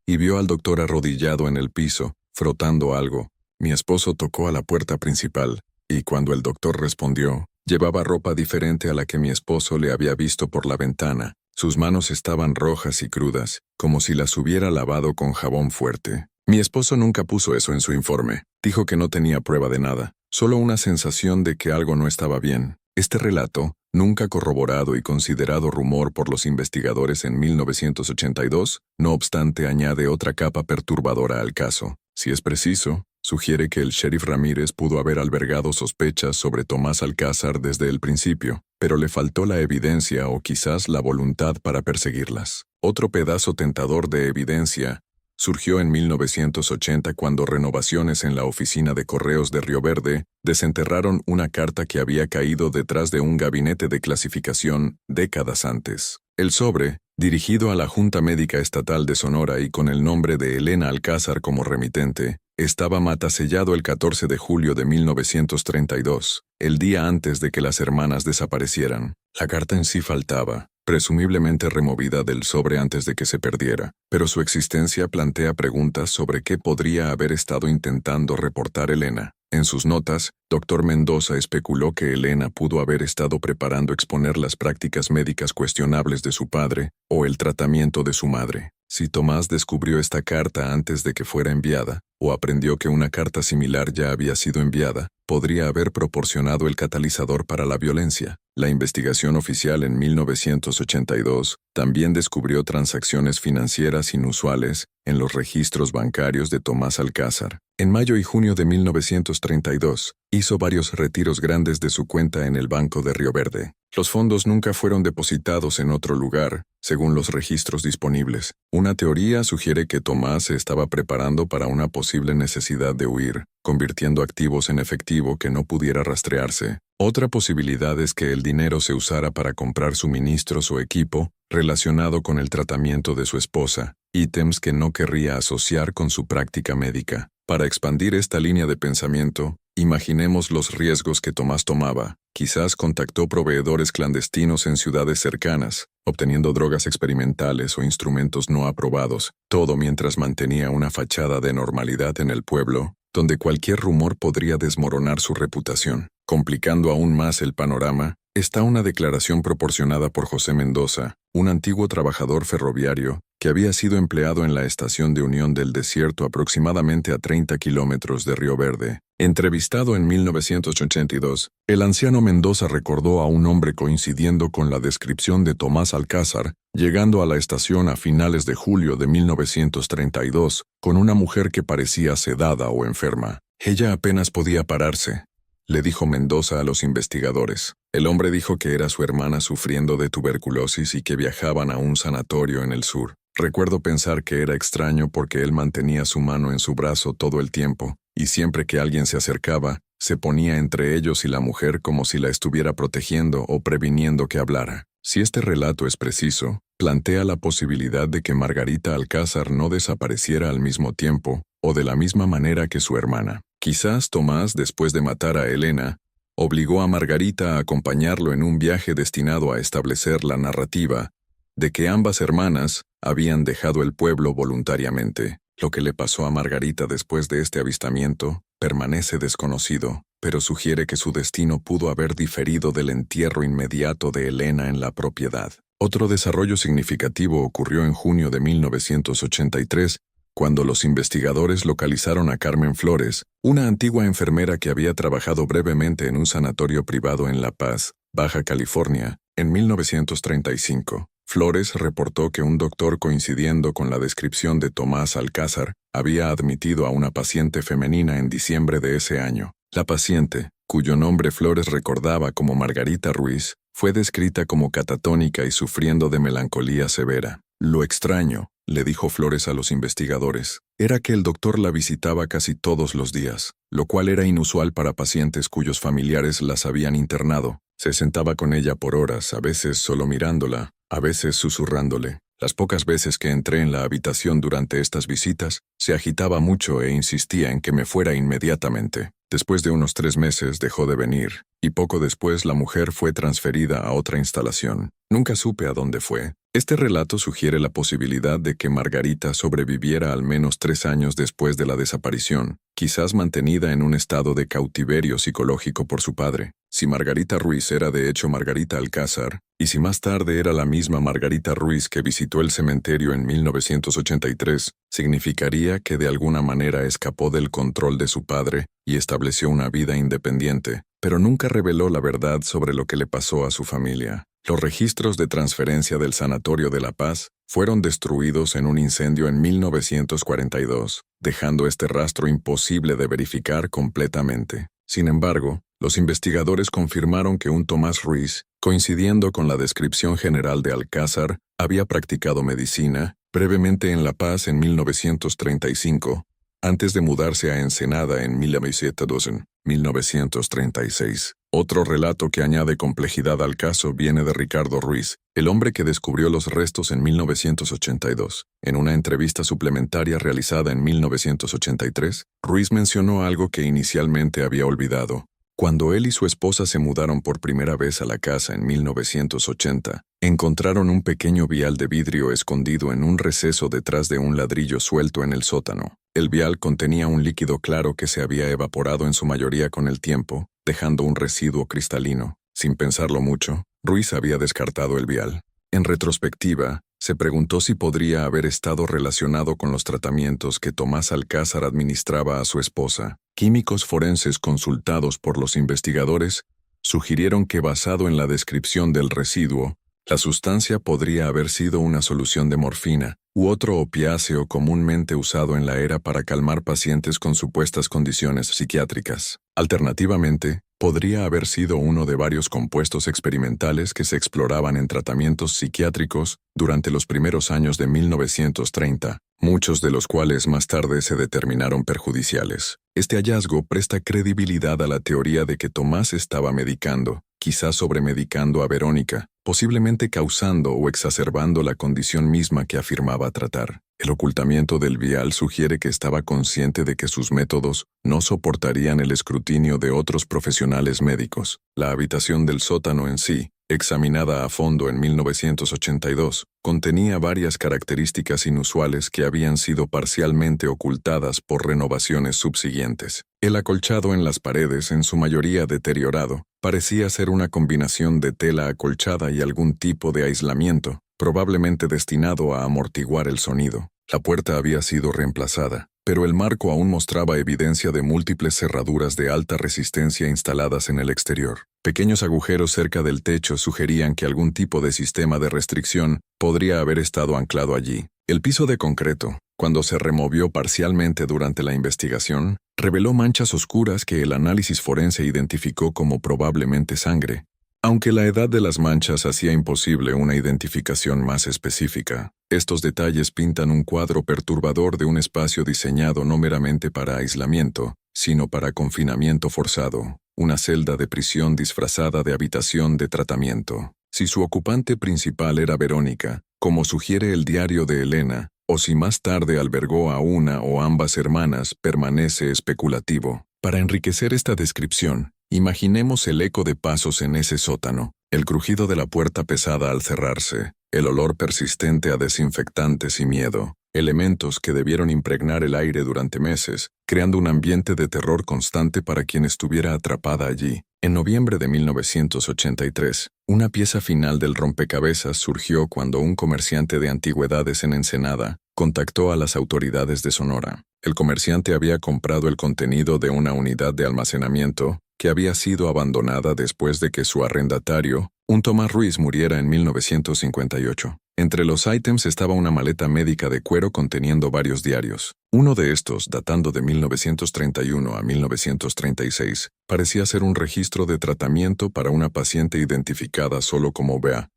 y vio al doctor arrodillado en el piso, frotando algo. Mi esposo tocó a la puerta principal, y cuando el doctor respondió, llevaba ropa diferente a la que mi esposo le había visto por la ventana. Sus manos estaban rojas y crudas, como si las hubiera lavado con jabón fuerte. Mi esposo nunca puso eso en su informe. Dijo que no tenía prueba de nada, solo una sensación de que algo no estaba bien. Este relato, nunca corroborado y considerado rumor por los investigadores en 1982, no obstante añade otra capa perturbadora al caso. Si es preciso, sugiere que el sheriff Ramírez pudo haber albergado sospechas sobre Tomás Alcázar desde el principio, pero le faltó la evidencia o quizás la voluntad para perseguirlas. Otro pedazo tentador de evidencia surgió en 1980 cuando renovaciones en la oficina de correos de Río Verde desenterraron una carta que había caído detrás de un gabinete de clasificación décadas antes. El sobre, dirigido a la Junta Médica Estatal de Sonora y con el nombre de Elena Alcázar como remitente, estaba matasellado el 14 de julio de 1932, el día antes de que las hermanas desaparecieran. La carta en sí faltaba, presumiblemente removida del sobre antes de que se perdiera, pero su existencia plantea preguntas sobre qué podría haber estado intentando reportar Elena. En sus notas, Dr. Mendoza especuló que Elena pudo haber estado preparando exponer las prácticas médicas cuestionables de su padre o el tratamiento de su madre. Si Tomás descubrió esta carta antes de que fuera enviada, o aprendió que una carta similar ya había sido enviada, podría haber proporcionado el catalizador para la violencia. La investigación oficial en 1982 también descubrió transacciones financieras inusuales en los registros bancarios de Tomás Alcázar. En mayo y junio de 1932, hizo varios retiros grandes de su cuenta en el Banco de Río Verde. Los fondos nunca fueron depositados en otro lugar, según los registros disponibles. Una teoría sugiere que Tomás se estaba preparando para una posible necesidad de huir, convirtiendo activos en efectivo que no pudiera rastrearse. Otra posibilidad es que el dinero se usara para comprar suministros o equipo relacionado con el tratamiento de su esposa, ítems que no querría asociar con su práctica médica. Para expandir esta línea de pensamiento, imaginemos los riesgos que Tomás tomaba. Quizás contactó proveedores clandestinos en ciudades cercanas, obteniendo drogas experimentales o instrumentos no aprobados, todo mientras mantenía una fachada de normalidad en el pueblo, donde cualquier rumor podría desmoronar su reputación. Complicando aún más el panorama, está una declaración proporcionada por José Mendoza, un antiguo trabajador ferroviario que había sido empleado en la estación de Unión del Desierto aproximadamente a 30 kilómetros de Río Verde. Entrevistado en 1982, el anciano Mendoza recordó a un hombre coincidiendo con la descripción de Tomás Alcázar, llegando a la estación a finales de julio de 1932, con una mujer que parecía sedada o enferma. Ella apenas podía pararse, le dijo Mendoza a los investigadores. El hombre dijo que era su hermana sufriendo de tuberculosis y que viajaban a un sanatorio en el sur. Recuerdo pensar que era extraño porque él mantenía su mano en su brazo todo el tiempo, y siempre que alguien se acercaba, se ponía entre ellos y la mujer como si la estuviera protegiendo o previniendo que hablara. Si este relato es preciso, plantea la posibilidad de que Margarita Alcázar no desapareciera al mismo tiempo, o de la misma manera que su hermana. Quizás Tomás, después de matar a Elena, obligó a Margarita a acompañarlo en un viaje destinado a establecer la narrativa de que ambas hermanas habían dejado el pueblo voluntariamente. Lo que le pasó a Margarita después de este avistamiento permanece desconocido, pero sugiere que su destino pudo haber diferido del entierro inmediato de Elena en la propiedad. Otro desarrollo significativo ocurrió en junio de 1983, cuando los investigadores localizaron a Carmen Flores, una antigua enfermera que había trabajado brevemente en un sanatorio privado en La Paz, Baja California, en 1935. Flores reportó que un doctor, coincidiendo con la descripción de Tomás Alcázar, había admitido a una paciente femenina en diciembre de ese año. La paciente, cuyo nombre Flores recordaba como Margarita Ruiz, fue descrita como catatónica y sufriendo de melancolía severa. Lo extraño, le dijo Flores a los investigadores, era que el doctor la visitaba casi todos los días, lo cual era inusual para pacientes cuyos familiares las habían internado. Se sentaba con ella por horas, a veces solo mirándola, a veces susurrándole. Las pocas veces que entré en la habitación durante estas visitas, se agitaba mucho e insistía en que me fuera inmediatamente. Después de unos 3 meses dejó de venir, y poco después la mujer fue transferida a otra instalación. Nunca supe a dónde fue. Este relato sugiere la posibilidad de que Margarita sobreviviera al menos 3 años después de la desaparición, quizás mantenida en un estado de cautiverio psicológico por su padre. Si Margarita Ruiz era de hecho Margarita Alcázar, y si más tarde era la misma Margarita Ruiz que visitó el cementerio en 1983, significaría que de alguna manera escapó del control de su padre y estableció una vida independiente, pero nunca reveló la verdad sobre lo que le pasó a su familia. Los registros de transferencia del Sanatorio de La Paz fueron destruidos en un incendio en 1942, dejando este rastro imposible de verificar completamente. Sin embargo, los investigadores confirmaron que un Tomás Ruiz, coincidiendo con la descripción general de Alcázar, había practicado medicina, brevemente en La Paz en 1935, antes de mudarse a Ensenada en 1936. Otro relato que añade complejidad al caso viene de Ricardo Ruiz, el hombre que descubrió los restos en 1982. En una entrevista suplementaria realizada en 1983, Ruiz mencionó algo que inicialmente había olvidado. Cuando él y su esposa se mudaron por primera vez a la casa en 1980, encontraron un pequeño vial de vidrio escondido en un receso detrás de un ladrillo suelto en el sótano. El vial contenía un líquido claro que se había evaporado en su mayoría con el tiempo, dejando un residuo cristalino. Sin pensarlo mucho, Ruiz había descartado el vial. En retrospectiva, se preguntó si podría haber estado relacionado con los tratamientos que Tomás Alcázar administraba a su esposa. Químicos forenses consultados por los investigadores sugirieron que, basado en la descripción del residuo, la sustancia podría haber sido una solución de morfina u otro opiáceo comúnmente usado en la era para calmar pacientes con supuestas condiciones psiquiátricas. Alternativamente, podría haber sido uno de varios compuestos experimentales que se exploraban en tratamientos psiquiátricos durante los primeros años de 1930, muchos de los cuales más tarde se determinaron perjudiciales. Este hallazgo presta credibilidad a la teoría de que Tomás estaba medicando, quizás sobremedicando a Verónica, posiblemente causando o exacerbando la condición misma que afirmaba tratar. El ocultamiento del vial sugiere que estaba consciente de que sus métodos no soportarían el escrutinio de otros profesionales médicos. La habitación del sótano en sí, examinada a fondo en 1982, contenía varias características inusuales que habían sido parcialmente ocultadas por renovaciones subsiguientes. El acolchado en las paredes, en su mayoría deteriorado, parecía ser una combinación de tela acolchada y algún tipo de aislamiento, probablemente destinado a amortiguar el sonido. La puerta había sido reemplazada, pero el marco aún mostraba evidencia de múltiples cerraduras de alta resistencia instaladas en el exterior. Pequeños agujeros cerca del techo sugerían que algún tipo de sistema de restricción podría haber estado anclado allí. El piso de concreto, cuando se removió parcialmente durante la investigación, reveló manchas oscuras que el análisis forense identificó como probablemente sangre. Aunque la edad de las manchas hacía imposible una identificación más específica, estos detalles pintan un cuadro perturbador de un espacio diseñado no meramente para aislamiento, sino para confinamiento forzado, una celda de prisión disfrazada de habitación de tratamiento. Si su ocupante principal era Verónica, como sugiere el diario de Elena, o si más tarde albergó a una o ambas hermanas, permanece especulativo. Para enriquecer esta descripción, imaginemos el eco de pasos en ese sótano, el crujido de la puerta pesada al cerrarse, el olor persistente a desinfectantes y miedo, elementos que debieron impregnar el aire durante meses, creando un ambiente de terror constante para quien estuviera atrapada allí. En noviembre de 1983, una pieza final del rompecabezas surgió cuando un comerciante de antigüedades en Ensenada contactó a las autoridades de Sonora. El comerciante había comprado el contenido de una unidad de almacenamiento que había sido abandonada después de que su arrendatario, un Tomás Ruiz, muriera en 1958. Entre los ítems estaba una maleta médica de cuero conteniendo varios diarios. Uno de estos, datando de 1931 a 1936, parecía ser un registro de tratamiento para una paciente identificada solo como Bea.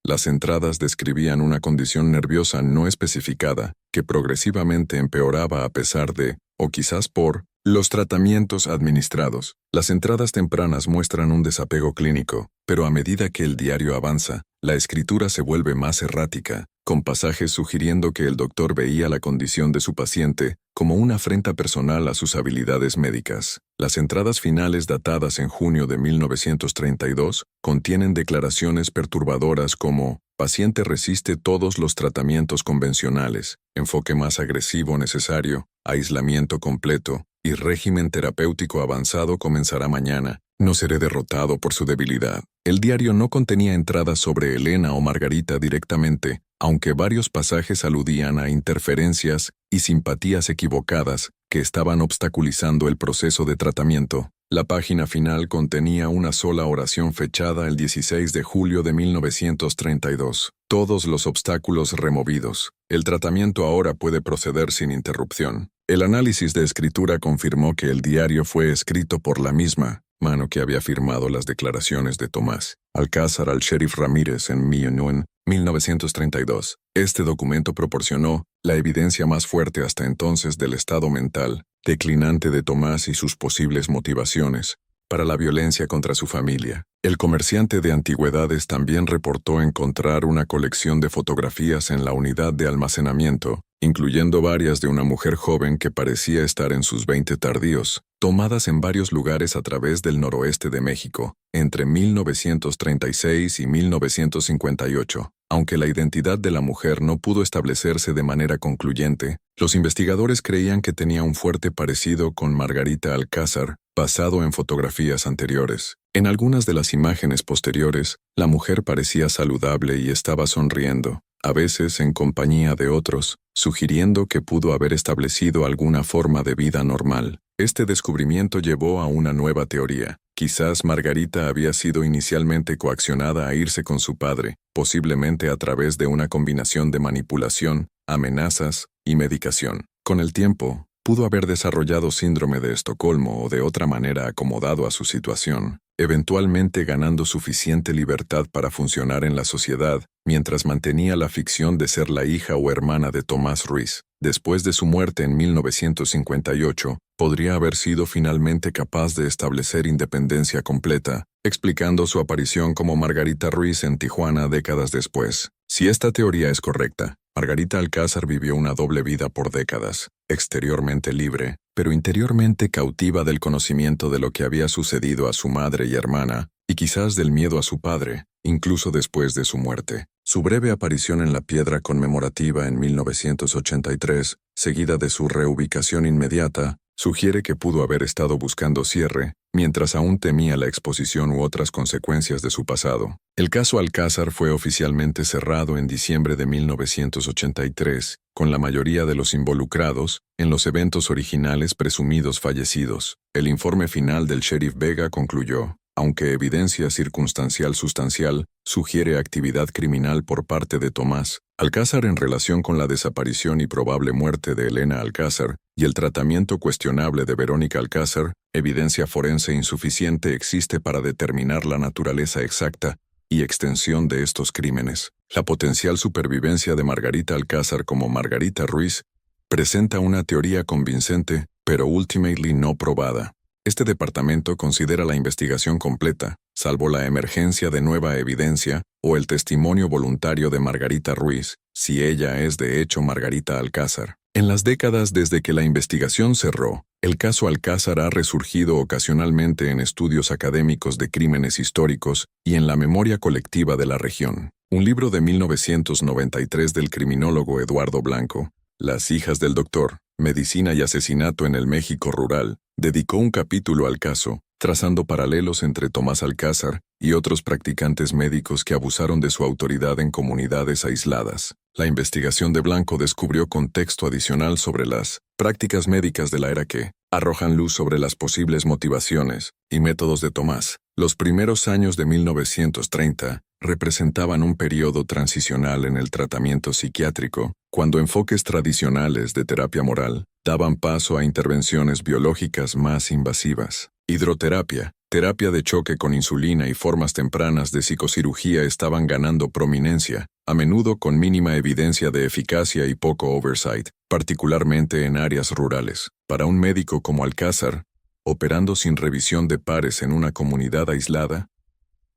Las entradas describían una condición nerviosa no especificada, que progresivamente empeoraba a pesar de, o quizás por, los tratamientos administrados. Las entradas tempranas muestran un desapego clínico, pero a medida que el diario avanza, la escritura se vuelve más errática, con pasajes sugiriendo que el doctor veía la condición de su paciente como una afrenta personal a sus habilidades médicas. Las entradas finales datadas en junio de 1932 contienen declaraciones perturbadoras como paciente resiste todos los tratamientos convencionales, enfoque más agresivo necesario, aislamiento completo y régimen terapéutico avanzado comenzará mañana. No seré derrotado por su debilidad. El diario no contenía entradas sobre Elena o Margarita directamente, aunque varios pasajes aludían a interferencias y simpatías equivocadas que estaban obstaculizando el proceso de tratamiento. La página final contenía una sola oración fechada el 16 de julio de 1932. Todos los obstáculos removidos. El tratamiento ahora puede proceder sin interrupción. El análisis de escritura confirmó que el diario fue escrito por la misma mano que había firmado las declaraciones de Tomás Alcázar al sheriff Ramírez en 1932. Este documento proporcionó la evidencia más fuerte hasta entonces del estado mental declinante de Tomás y sus posibles motivaciones para la violencia contra su familia. El comerciante de antigüedades también reportó encontrar una colección de fotografías en la unidad de almacenamiento, incluyendo varias de una mujer joven que parecía estar en sus 20 tardíos, tomadas en varios lugares a través del noroeste de México, entre 1936 y 1958. Aunque la identidad de la mujer no pudo establecerse de manera concluyente, los investigadores creían que tenía un fuerte parecido con Margarita Alcázar, basado en fotografías anteriores. En algunas de las imágenes posteriores, la mujer parecía saludable y estaba sonriendo, a veces en compañía de otros, sugiriendo que pudo haber establecido alguna forma de vida normal. Este descubrimiento llevó a una nueva teoría. Quizás Margarita había sido inicialmente coaccionada a irse con su padre, posiblemente a través de una combinación de manipulación, amenazas y medicación. Con el tiempo, Pudo haber desarrollado síndrome de Estocolmo o de otra manera acomodado a su situación, eventualmente ganando suficiente libertad para funcionar en la sociedad, mientras mantenía la ficción de ser la hija o hermana de Tomás Ruiz. Después de su muerte en 1958, podría haber sido finalmente capaz de establecer independencia completa, explicando su aparición como Margarita Ruiz en Tijuana décadas después. Si esta teoría es correcta, Margarita Alcázar vivió una doble vida por décadas, exteriormente libre, pero interiormente cautiva del conocimiento de lo que había sucedido a su madre y hermana, y quizás del miedo a su padre, incluso después de su muerte. Su breve aparición en la piedra conmemorativa en 1983, seguida de su reubicación inmediata, sugiere que pudo haber estado buscando cierre, mientras aún temía la exposición u otras consecuencias de su pasado. El caso Alcázar fue oficialmente cerrado en diciembre de 1983, con la mayoría de los involucrados en los eventos originales presumidos fallecidos. El informe final del sheriff Vega concluyó: aunque evidencia circunstancial sustancial sugiere actividad criminal por parte de Tomás Alcázar en relación con la desaparición y probable muerte de Elena Alcázar y el tratamiento cuestionable de Verónica Alcázar, evidencia forense insuficiente existe para determinar la naturaleza exacta y extensión de estos crímenes. La potencial supervivencia de Margarita Alcázar como Margarita Ruiz presenta una teoría convincente, pero ultimately no probada. Este departamento considera la investigación completa, salvo la emergencia de nueva evidencia o el testimonio voluntario de Margarita Ruiz, si ella es de hecho Margarita Alcázar. En las décadas desde que la investigación cerró, el caso Alcázar ha resurgido ocasionalmente en estudios académicos de crímenes históricos y en la memoria colectiva de la región. Un libro de 1993 del criminólogo Eduardo Blanco, Las hijas del doctor, Medicina y asesinato en el México rural, dedicó un capítulo al caso, trazando paralelos entre Tomás Alcázar y otros practicantes médicos que abusaron de su autoridad en comunidades aisladas. La investigación de Blanco descubrió contexto adicional sobre las prácticas médicas de la era que arrojan luz sobre las posibles motivaciones y métodos de Tomás. Los primeros años de 1930 representaban un periodo transicional en el tratamiento psiquiátrico, cuando enfoques tradicionales de terapia moral daban paso a intervenciones biológicas más invasivas. Hidroterapia, terapia de choque con insulina y formas tempranas de psicocirugía estaban ganando prominencia, a menudo con mínima evidencia de eficacia y poco oversight, particularmente en áreas rurales. Para un médico como Alcázar, operando sin revisión de pares en una comunidad aislada,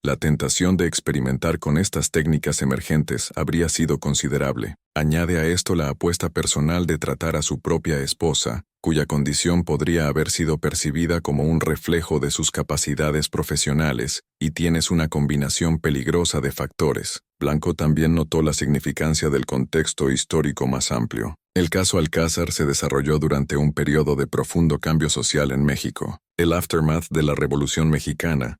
la tentación de experimentar con estas técnicas emergentes habría sido considerable. Añade a esto la apuesta personal de tratar a su propia esposa, cuya condición podría haber sido percibida como un reflejo de sus capacidades profesionales, y tienes una combinación peligrosa de factores. Blanco también notó la significancia del contexto histórico más amplio. El caso Alcázar se desarrolló durante un periodo de profundo cambio social en México. El aftermath de la Revolución Mexicana,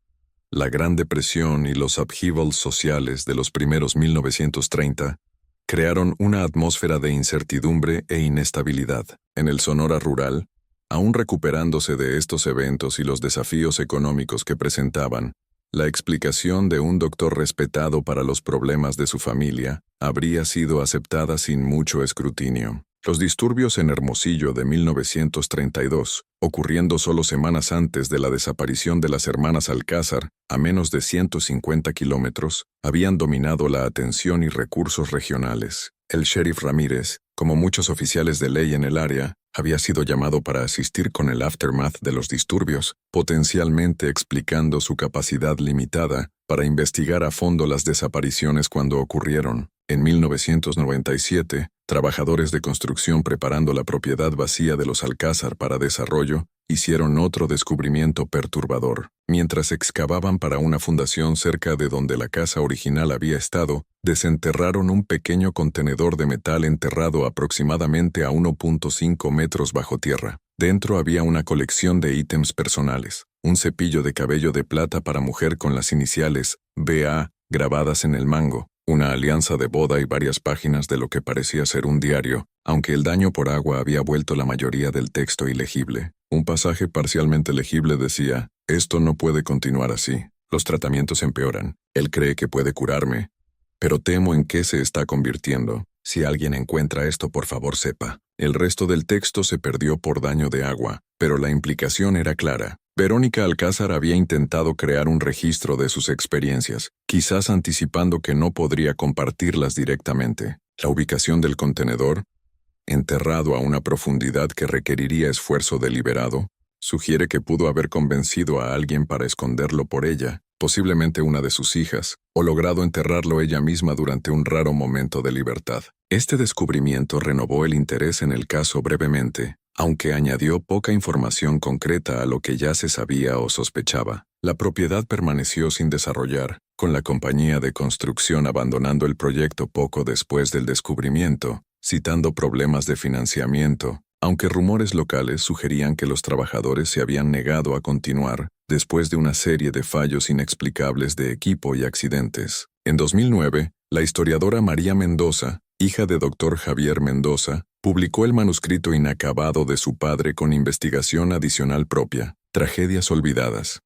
la Gran Depresión y los upheavals sociales de los primeros 1930 crearon una atmósfera de incertidumbre e inestabilidad. En el Sonora rural, aún recuperándose de estos eventos y los desafíos económicos que presentaban, la explicación de un doctor respetado para los problemas de su familia habría sido aceptada sin mucho escrutinio. Los disturbios en Hermosillo de 1932, ocurriendo solo semanas antes de la desaparición de las hermanas Alcázar, a menos de 150 kilómetros, habían dominado la atención y recursos regionales. El sheriff Ramírez, como muchos oficiales de ley en el área, había sido llamado para asistir con el aftermath de los disturbios, potencialmente explicando su capacidad limitada para investigar a fondo las desapariciones cuando ocurrieron. En 1997, trabajadores de construcción preparando la propiedad vacía de los Alcázar para desarrollo hicieron otro descubrimiento perturbador. Mientras excavaban para una fundación cerca de donde la casa original había estado, desenterraron un pequeño contenedor de metal enterrado aproximadamente a 1.5 metros bajo tierra. Dentro había una colección de ítems personales, un cepillo de cabello de plata para mujer con las iniciales BA grabadas en el mango, una alianza de boda y varias páginas de lo que parecía ser un diario, aunque el daño por agua había vuelto la mayoría del texto ilegible. Un pasaje parcialmente legible decía: «Esto no puede continuar así. Los tratamientos empeoran. Él cree que puede curarme, pero temo en qué se está convirtiendo». Si alguien encuentra esto, por favor sepa. El resto del texto se perdió por daño de agua, pero la implicación era clara. Verónica Alcázar había intentado crear un registro de sus experiencias, quizás anticipando que no podría compartirlas directamente. La ubicación del contenedor, enterrado a una profundidad que requeriría esfuerzo deliberado, sugiere que pudo haber convencido a alguien para esconderlo por ella, posiblemente una de sus hijas, o logrado enterrarlo ella misma durante un raro momento de libertad. Este descubrimiento renovó el interés en el caso brevemente, aunque añadió poca información concreta a lo que ya se sabía o sospechaba. La propiedad permaneció sin desarrollar, con la compañía de construcción abandonando el proyecto poco después del descubrimiento, citando problemas de financiamiento, aunque rumores locales sugerían que los trabajadores se habían negado a continuar después de una serie de fallos inexplicables de equipo y accidentes. En 2009, la historiadora María Mendoza, hija de Dr. Javier Mendoza, publicó el manuscrito inacabado de su padre con investigación adicional propia, Tragedias olvidadas.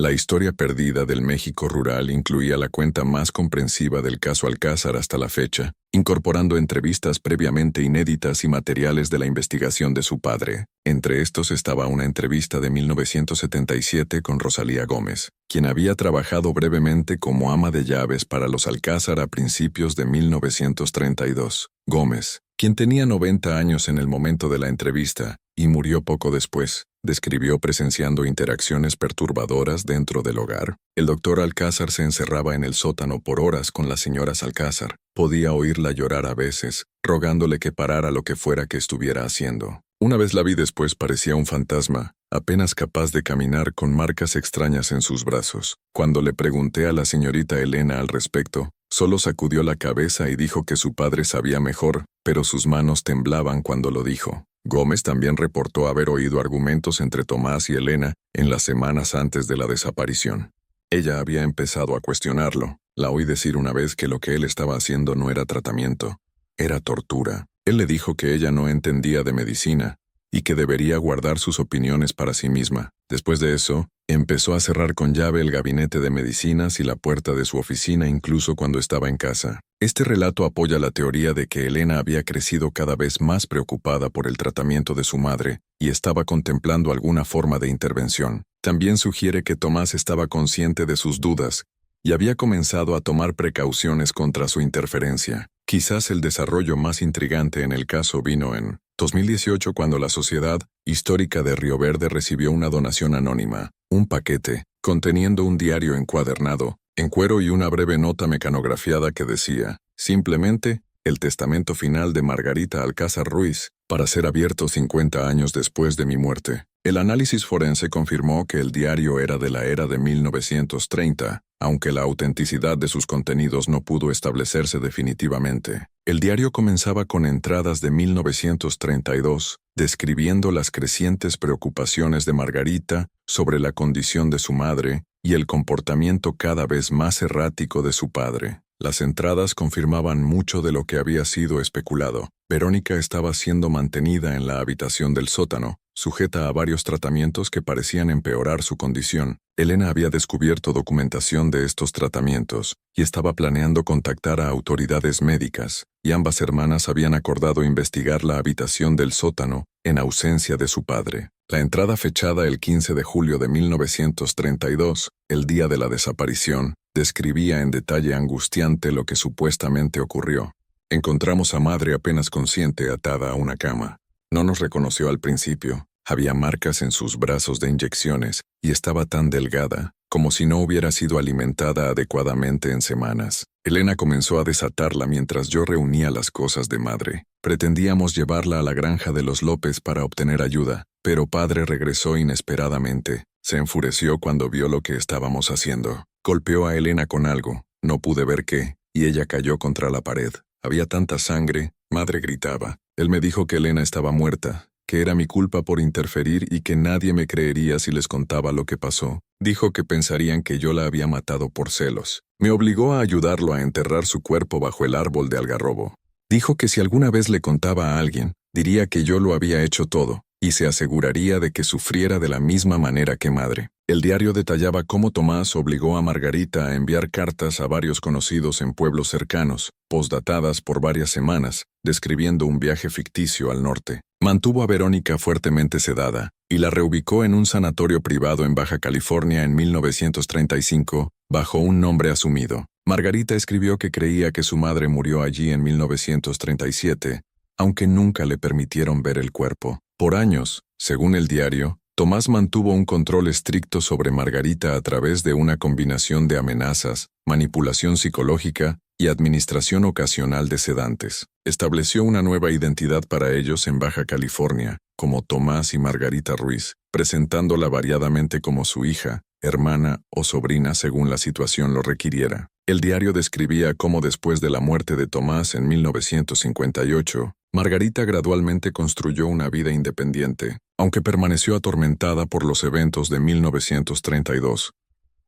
La historia perdida del México rural incluía la cuenta más comprensiva del caso Alcázar hasta la fecha, incorporando entrevistas previamente inéditas y materiales de la investigación de su padre. Entre estos estaba una entrevista de 1977 con Rosalía Gómez, quien había trabajado brevemente como ama de llaves para los Alcázar a principios de 1932. Gómez, quien tenía 90 años en el momento de la entrevista y murió poco después, describió presenciando interacciones perturbadoras dentro del hogar. El doctor Alcázar se encerraba en el sótano por horas con las señoras Alcázar. Podía oírla llorar a veces, rogándole que parara lo que fuera que estuviera haciendo. Una vez la vi después parecía un fantasma, apenas capaz de caminar con marcas extrañas en sus brazos. Cuando le pregunté a la señorita Elena al respecto, solo sacudió la cabeza y dijo que su padre sabía mejor, pero sus manos temblaban cuando lo dijo. Gómez también reportó haber oído argumentos entre Tomás y Elena en las semanas antes de la desaparición. Ella había empezado a cuestionarlo. La oí decir una vez que lo que él estaba haciendo no era tratamiento, era tortura. Él le dijo que ella no entendía de medicina y que debería guardar sus opiniones para sí misma. Después de eso, empezó a cerrar con llave el gabinete de medicinas y la puerta de su oficina incluso cuando estaba en casa. Este relato apoya la teoría de que Elena había crecido cada vez más preocupada por el tratamiento de su madre y estaba contemplando alguna forma de intervención. También sugiere que Tomás estaba consciente de sus dudas y había comenzado a tomar precauciones contra su interferencia. Quizás el desarrollo más intrigante en el caso vino en 2018 cuando la Sociedad Histórica de Río Verde recibió una donación anónima, un paquete, conteniendo un diario encuadernado, en cuero y una breve nota mecanografiada que decía, simplemente, el testamento final de Margarita Alcázar Ruiz, para ser abierto 50 años después de mi muerte. El análisis forense confirmó que el diario era de la era de 1930, aunque la autenticidad de sus contenidos no pudo establecerse definitivamente. El diario comenzaba con entradas de 1932, describiendo las crecientes preocupaciones de Margarita sobre la condición de su madre y el comportamiento cada vez más errático de su padre. Las entradas confirmaban mucho de lo que había sido especulado. Verónica estaba siendo mantenida en la habitación del sótano, sujeta a varios tratamientos que parecían empeorar su condición. Elena había descubierto documentación de estos tratamientos y estaba planeando contactar a autoridades médicas, y ambas hermanas habían acordado investigar la habitación del sótano en ausencia de su padre. La entrada fechada el 15 de julio de 1932, el día de la desaparición, describía en detalle angustiante lo que supuestamente ocurrió. Encontramos a madre apenas consciente atada a una cama. No nos reconoció al principio. Había marcas en sus brazos de inyecciones y estaba tan delgada, como si no hubiera sido alimentada adecuadamente en semanas. Elena comenzó a desatarla mientras yo reunía las cosas de madre. Pretendíamos llevarla a la granja de los López para obtener ayuda, pero padre regresó inesperadamente. Se enfureció cuando vio lo que estábamos haciendo. Golpeó a Elena con algo, no pude ver qué, y ella cayó contra la pared. Había tanta sangre, madre gritaba. Él me dijo que Elena estaba muerta, que era mi culpa por interferir y que nadie me creería si les contaba lo que pasó. Dijo que pensarían que yo la había matado por celos. Me obligó a ayudarlo a enterrar su cuerpo bajo el árbol de algarrobo. Dijo que si alguna vez le contaba a alguien, diría que yo lo había hecho todo, y se aseguraría de que sufriera de la misma manera que madre. El diario detallaba cómo Tomás obligó a Margarita a enviar cartas a varios conocidos en pueblos cercanos, postdatadas por varias semanas, describiendo un viaje ficticio al norte. Mantuvo a Verónica fuertemente sedada y la reubicó en un sanatorio privado en Baja California en 1935, bajo un nombre asumido. Margarita escribió que creía que su madre murió allí en 1937, aunque nunca le permitieron ver el cuerpo. Por años, según el diario, Tomás mantuvo un control estricto sobre Margarita a través de una combinación de amenazas, manipulación psicológica y administración ocasional de sedantes. Estableció una nueva identidad para ellos en Baja California, como Tomás y Margarita Ruiz, presentándola variadamente como su hija, hermana o sobrina según la situación lo requiriera. El diario describía cómo después de la muerte de Tomás en 1958, Margarita gradualmente construyó una vida independiente, aunque permaneció atormentada por los eventos de 1932.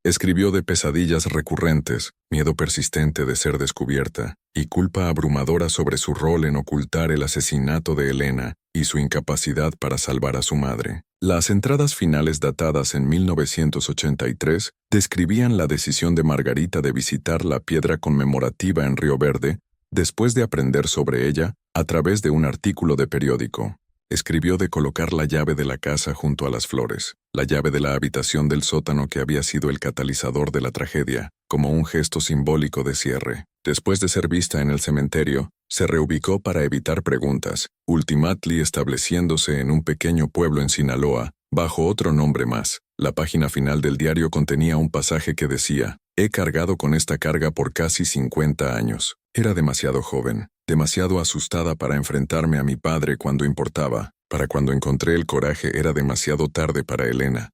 Escribió de pesadillas recurrentes, miedo persistente de ser descubierta, y culpa abrumadora sobre su rol en ocultar el asesinato de Elena y su incapacidad para salvar a su madre. Las entradas finales datadas en 1983 describían la decisión de Margarita de visitar la piedra conmemorativa en Río Verde, después de aprender sobre ella a través de un artículo de periódico. Escribió de colocar la llave de la casa junto a las flores, la llave de la habitación del sótano que había sido el catalizador de la tragedia, como un gesto simbólico de cierre. Después de ser vista en el cementerio, se reubicó para evitar preguntas, ultimately estableciéndose en un pequeño pueblo en Sinaloa, bajo otro nombre más. La página final del diario contenía un pasaje que decía: «He cargado con esta carga por casi 50 años. Era demasiado joven, demasiado asustada para enfrentarme a mi padre cuando importaba. Para cuando encontré el coraje era demasiado tarde para Elena.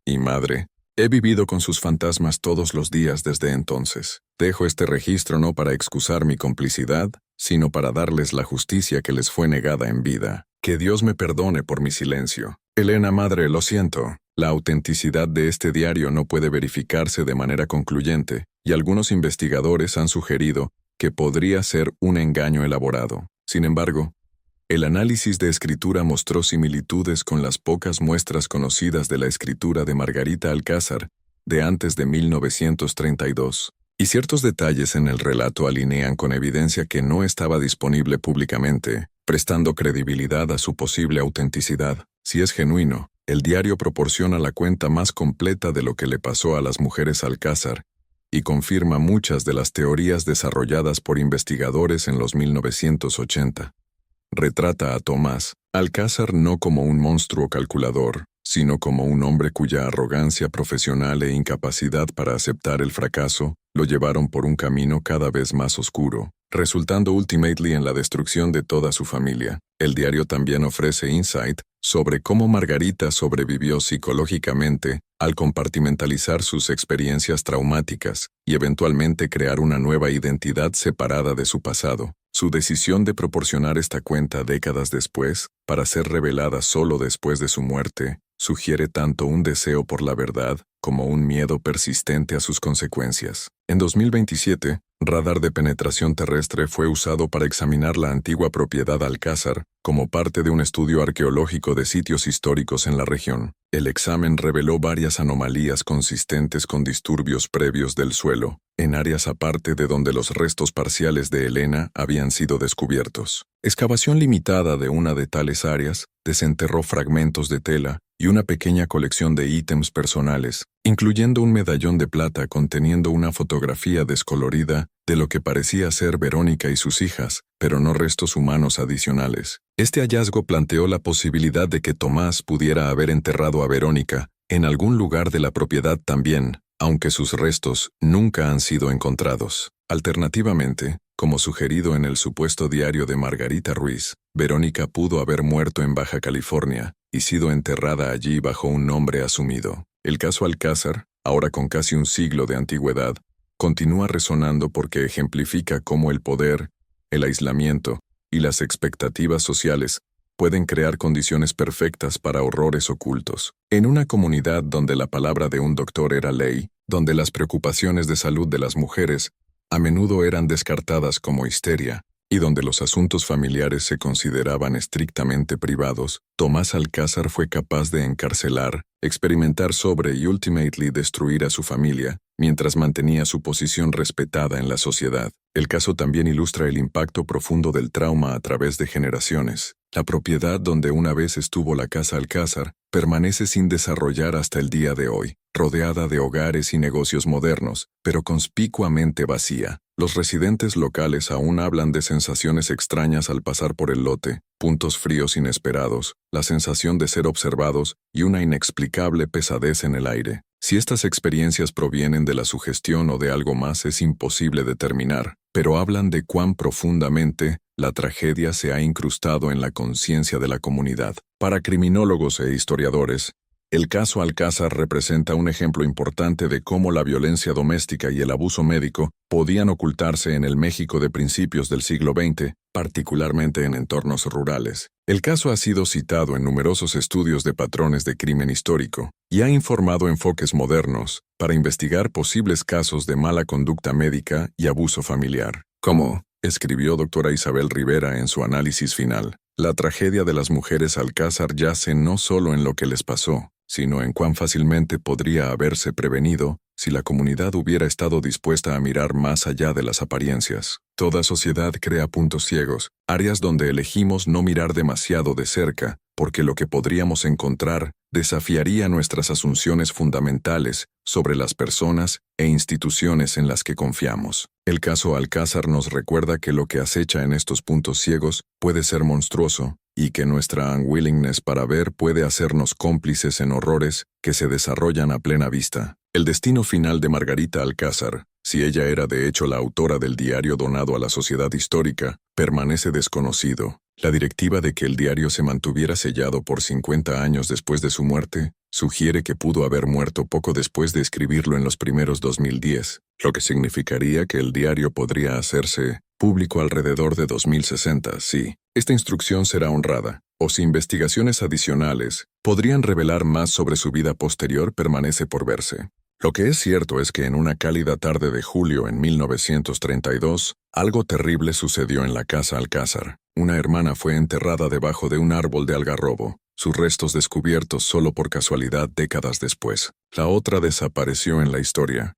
Y madre, he vivido con sus fantasmas todos los días desde entonces. Dejo este registro no para excusar mi complicidad, sino para darles la justicia que les fue negada en vida. Que Dios me perdone por mi silencio. Elena, madre, lo siento. La autenticidad de este diario no puede verificarse de manera concluyente, y algunos investigadores han sugerido que podría ser un engaño elaborado. Sin embargo, el análisis de escritura mostró similitudes con las pocas muestras conocidas de la escritura de Margarita Alcázar de antes de 1932, y ciertos detalles en el relato alinean con evidencia que no estaba disponible públicamente, prestando credibilidad a su posible autenticidad. Si es genuino, el diario proporciona la cuenta más completa de lo que le pasó a las mujeres Alcázar y confirma muchas de las teorías desarrolladas por investigadores en los 1980. Retrata a Tomás Alcázar no como un monstruo calculador, sino como un hombre cuya arrogancia profesional e incapacidad para aceptar el fracaso lo llevaron por un camino cada vez más oscuro, resultando ultimately en la destrucción de toda su familia. El diario también ofrece insight sobre cómo Margarita sobrevivió psicológicamente al compartimentalizar sus experiencias traumáticas y eventualmente crear una nueva identidad separada de su pasado. Su decisión de proporcionar esta cuenta décadas después, para ser revelada solo después de su muerte, sugiere tanto un deseo por la verdad como un miedo persistente a sus consecuencias. En 2027, radar de penetración terrestre fue usado para examinar la antigua propiedad Alcázar como parte de un estudio arqueológico de sitios históricos en la región. El examen reveló varias anomalías consistentes con disturbios previos del suelo, en áreas aparte de donde los restos parciales de Elena habían sido descubiertos. Excavación limitada de una de tales áreas desenterró fragmentos de tela y una pequeña colección de ítems personales, incluyendo un medallón de plata conteniendo una fotografía descolorida de lo que parecía ser Verónica y sus hijas, pero no restos humanos adicionales. Este hallazgo planteó la posibilidad de que Tomás pudiera haber enterrado a Verónica en algún lugar de la propiedad también, aunque sus restos nunca han sido encontrados. Alternativamente, como sugerido en el supuesto diario de Margarita Ruiz, Verónica pudo haber muerto en Baja California y sido enterrada allí bajo un nombre asumido. El caso Alcázar, ahora con casi un siglo de antigüedad, continúa resonando porque ejemplifica cómo el poder, el aislamiento y las expectativas sociales pueden crear condiciones perfectas para horrores ocultos. En una comunidad donde la palabra de un doctor era ley, donde las preocupaciones de salud de las mujeres a menudo eran descartadas como histeria, y donde los asuntos familiares se consideraban estrictamente privados, Tomás Alcázar fue capaz de encarcelar, experimentar sobre y ultimately destruir a su familia, mientras mantenía su posición respetada en la sociedad. El caso también ilustra el impacto profundo del trauma a través de generaciones. La propiedad donde una vez estuvo la Casa Alcázar permanece sin desarrollar hasta el día de hoy, rodeada de hogares y negocios modernos, pero conspicuamente vacía. Los residentes locales aún hablan de sensaciones extrañas al pasar por el lote, puntos fríos inesperados, la sensación de ser observados y una inexplicable pesadez en el aire. Si estas experiencias provienen de la sugestión o de algo más es imposible determinar, pero hablan de cuán profundamente la tragedia se ha incrustado en la conciencia de la comunidad. Para criminólogos e historiadores, el caso Alcázar representa un ejemplo importante de cómo la violencia doméstica y el abuso médico podían ocultarse en el México de principios del siglo XX, particularmente en entornos rurales. El caso ha sido citado en numerosos estudios de patrones de crimen histórico y ha informado enfoques modernos para investigar posibles casos de mala conducta médica y abuso familiar. Como escribió doctora Isabel Rivera en su análisis final, la tragedia de las mujeres Alcázar yace no solo en lo que les pasó, sino en cuán fácilmente podría haberse prevenido si la comunidad hubiera estado dispuesta a mirar más allá de las apariencias. Toda sociedad crea puntos ciegos, áreas donde elegimos no mirar demasiado de cerca, porque lo que podríamos encontrar desafiaría nuestras asunciones fundamentales sobre las personas e instituciones en las que confiamos. El caso Alcázar nos recuerda que lo que acecha en estos puntos ciegos puede ser monstruoso, y que nuestra unwillingness para ver puede hacernos cómplices en horrores que se desarrollan a plena vista. El destino final de Margarita Alcázar, si ella era de hecho la autora del diario donado a la Sociedad Histórica, permanece desconocido. La directiva de que el diario se mantuviera sellado por 50 años después de su muerte sugiere que pudo haber muerto poco después de escribirlo en los primeros 2010, lo que significaría que el diario podría hacerse público alrededor de 2060, sí. Esta instrucción será honrada, o si investigaciones adicionales podrían revelar más sobre su vida posterior permanece por verse. Lo que es cierto es que en una cálida tarde de julio en 1932, algo terrible sucedió en la Casa Alcázar. Una hermana fue enterrada debajo de un árbol de algarrobo, sus restos descubiertos solo por casualidad décadas después. La otra desapareció en la historia,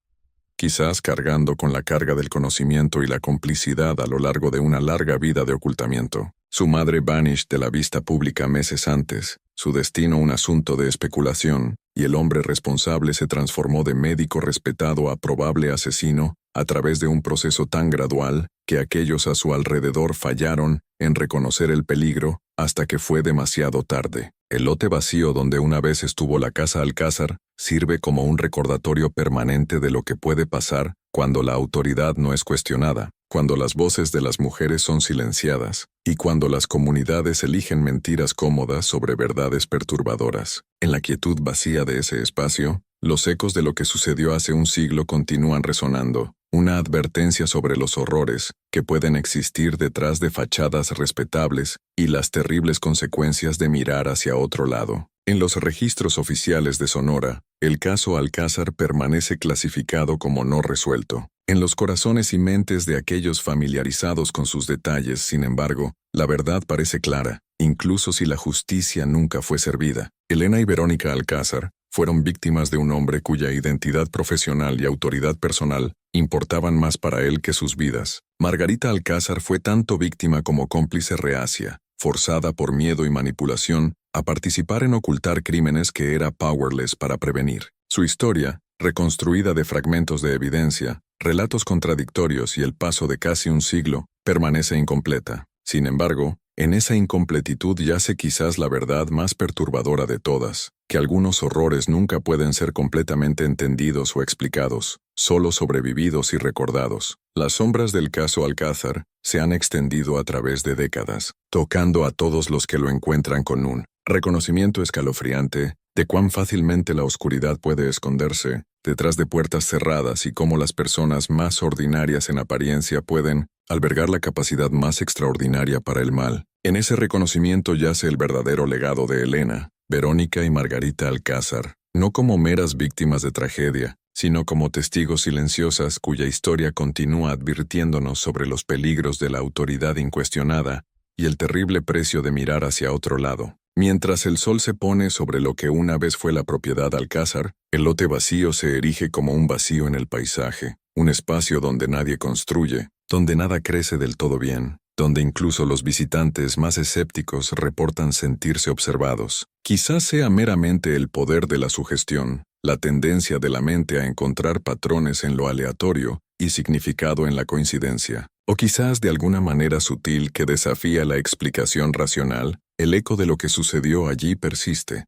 quizás cargando con la carga del conocimiento y la complicidad a lo largo de una larga vida de ocultamiento. Su madre vanished de la vista pública meses antes, su destino un asunto de especulación, y el hombre responsable se transformó de médico respetado a probable asesino a través de un proceso tan gradual que aquellos a su alrededor fallaron en reconocer el peligro hasta que fue demasiado tarde. El lote vacío donde una vez estuvo la Casa Alcázar sirve como un recordatorio permanente de lo que puede pasar cuando la autoridad no es cuestionada, cuando las voces de las mujeres son silenciadas, y cuando las comunidades eligen mentiras cómodas sobre verdades perturbadoras. En la quietud vacía de ese espacio, los ecos de lo que sucedió hace un siglo continúan resonando, una advertencia sobre los horrores que pueden existir detrás de fachadas respetables y las terribles consecuencias de mirar hacia otro lado. En los registros oficiales de Sonora, el caso Alcázar permanece clasificado como no resuelto. En los corazones y mentes de aquellos familiarizados con sus detalles, sin embargo, la verdad parece clara, incluso si la justicia nunca fue servida. Elena y Verónica Alcázar fueron víctimas de un hombre cuya identidad profesional y autoridad personal importaban más para él que sus vidas. Margarita Alcázar fue tanto víctima como cómplice reacia, forzada por miedo y manipulación a participar en ocultar crímenes que era powerless para prevenir. Su historia, reconstruida de fragmentos de evidencia, relatos contradictorios y el paso de casi un siglo, permanece incompleta. Sin embargo, en esa incompletitud yace quizás la verdad más perturbadora de todas, que algunos horrores nunca pueden ser completamente entendidos o explicados, solo sobrevividos y recordados. Las sombras del caso Alcázar se han extendido a través de décadas, tocando a todos los que lo encuentran con un reconocimiento escalofriante de cuán fácilmente la oscuridad puede esconderse detrás de puertas cerradas y cómo las personas más ordinarias en apariencia pueden albergar la capacidad más extraordinaria para el mal. En ese reconocimiento yace el verdadero legado de Elena, Verónica y Margarita Alcázar, no como meras víctimas de tragedia, sino como testigos silenciosas cuya historia continúa advirtiéndonos sobre los peligros de la autoridad incuestionada y el terrible precio de mirar hacia otro lado. Mientras el sol se pone sobre lo que una vez fue la propiedad Alcázar, el lote vacío se erige como un vacío en el paisaje, un espacio donde nadie construye, donde nada crece del todo bien, donde incluso los visitantes más escépticos reportan sentirse observados. Quizás sea meramente el poder de la sugestión, la tendencia de la mente a encontrar patrones en lo aleatorio y significado en la coincidencia, o quizás de alguna manera sutil que desafía la explicación racional, el eco de lo que sucedió allí persiste.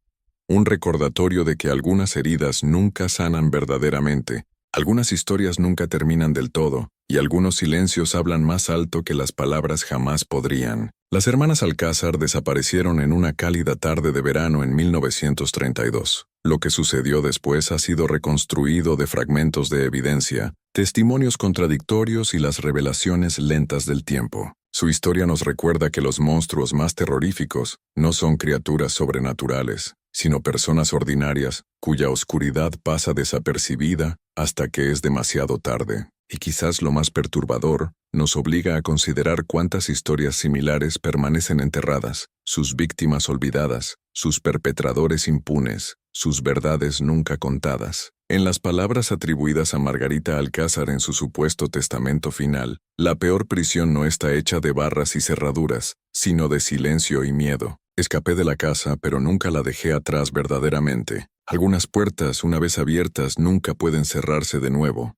Un recordatorio de que algunas heridas nunca sanan verdaderamente, algunas historias nunca terminan del todo, y algunos silencios hablan más alto que las palabras jamás podrían. Las hermanas Alcázar desaparecieron en una cálida tarde de verano en 1932. Lo que sucedió después ha sido reconstruido de fragmentos de evidencia, testimonios contradictorios y las revelaciones lentas del tiempo. Su historia nos recuerda que los monstruos más terroríficos no son criaturas sobrenaturales, sino personas ordinarias cuya oscuridad pasa desapercibida hasta que es demasiado tarde. Y quizás lo más perturbador, nos obliga a considerar cuántas historias similares permanecen enterradas, sus víctimas olvidadas, sus perpetradores impunes, sus verdades nunca contadas. En las palabras atribuidas a Margarita Alcázar en su supuesto testamento final, la peor prisión no está hecha de barras y cerraduras, sino de silencio y miedo. Escapé de la casa, pero nunca la dejé atrás verdaderamente. Algunas puertas, una vez abiertas, nunca pueden cerrarse de nuevo.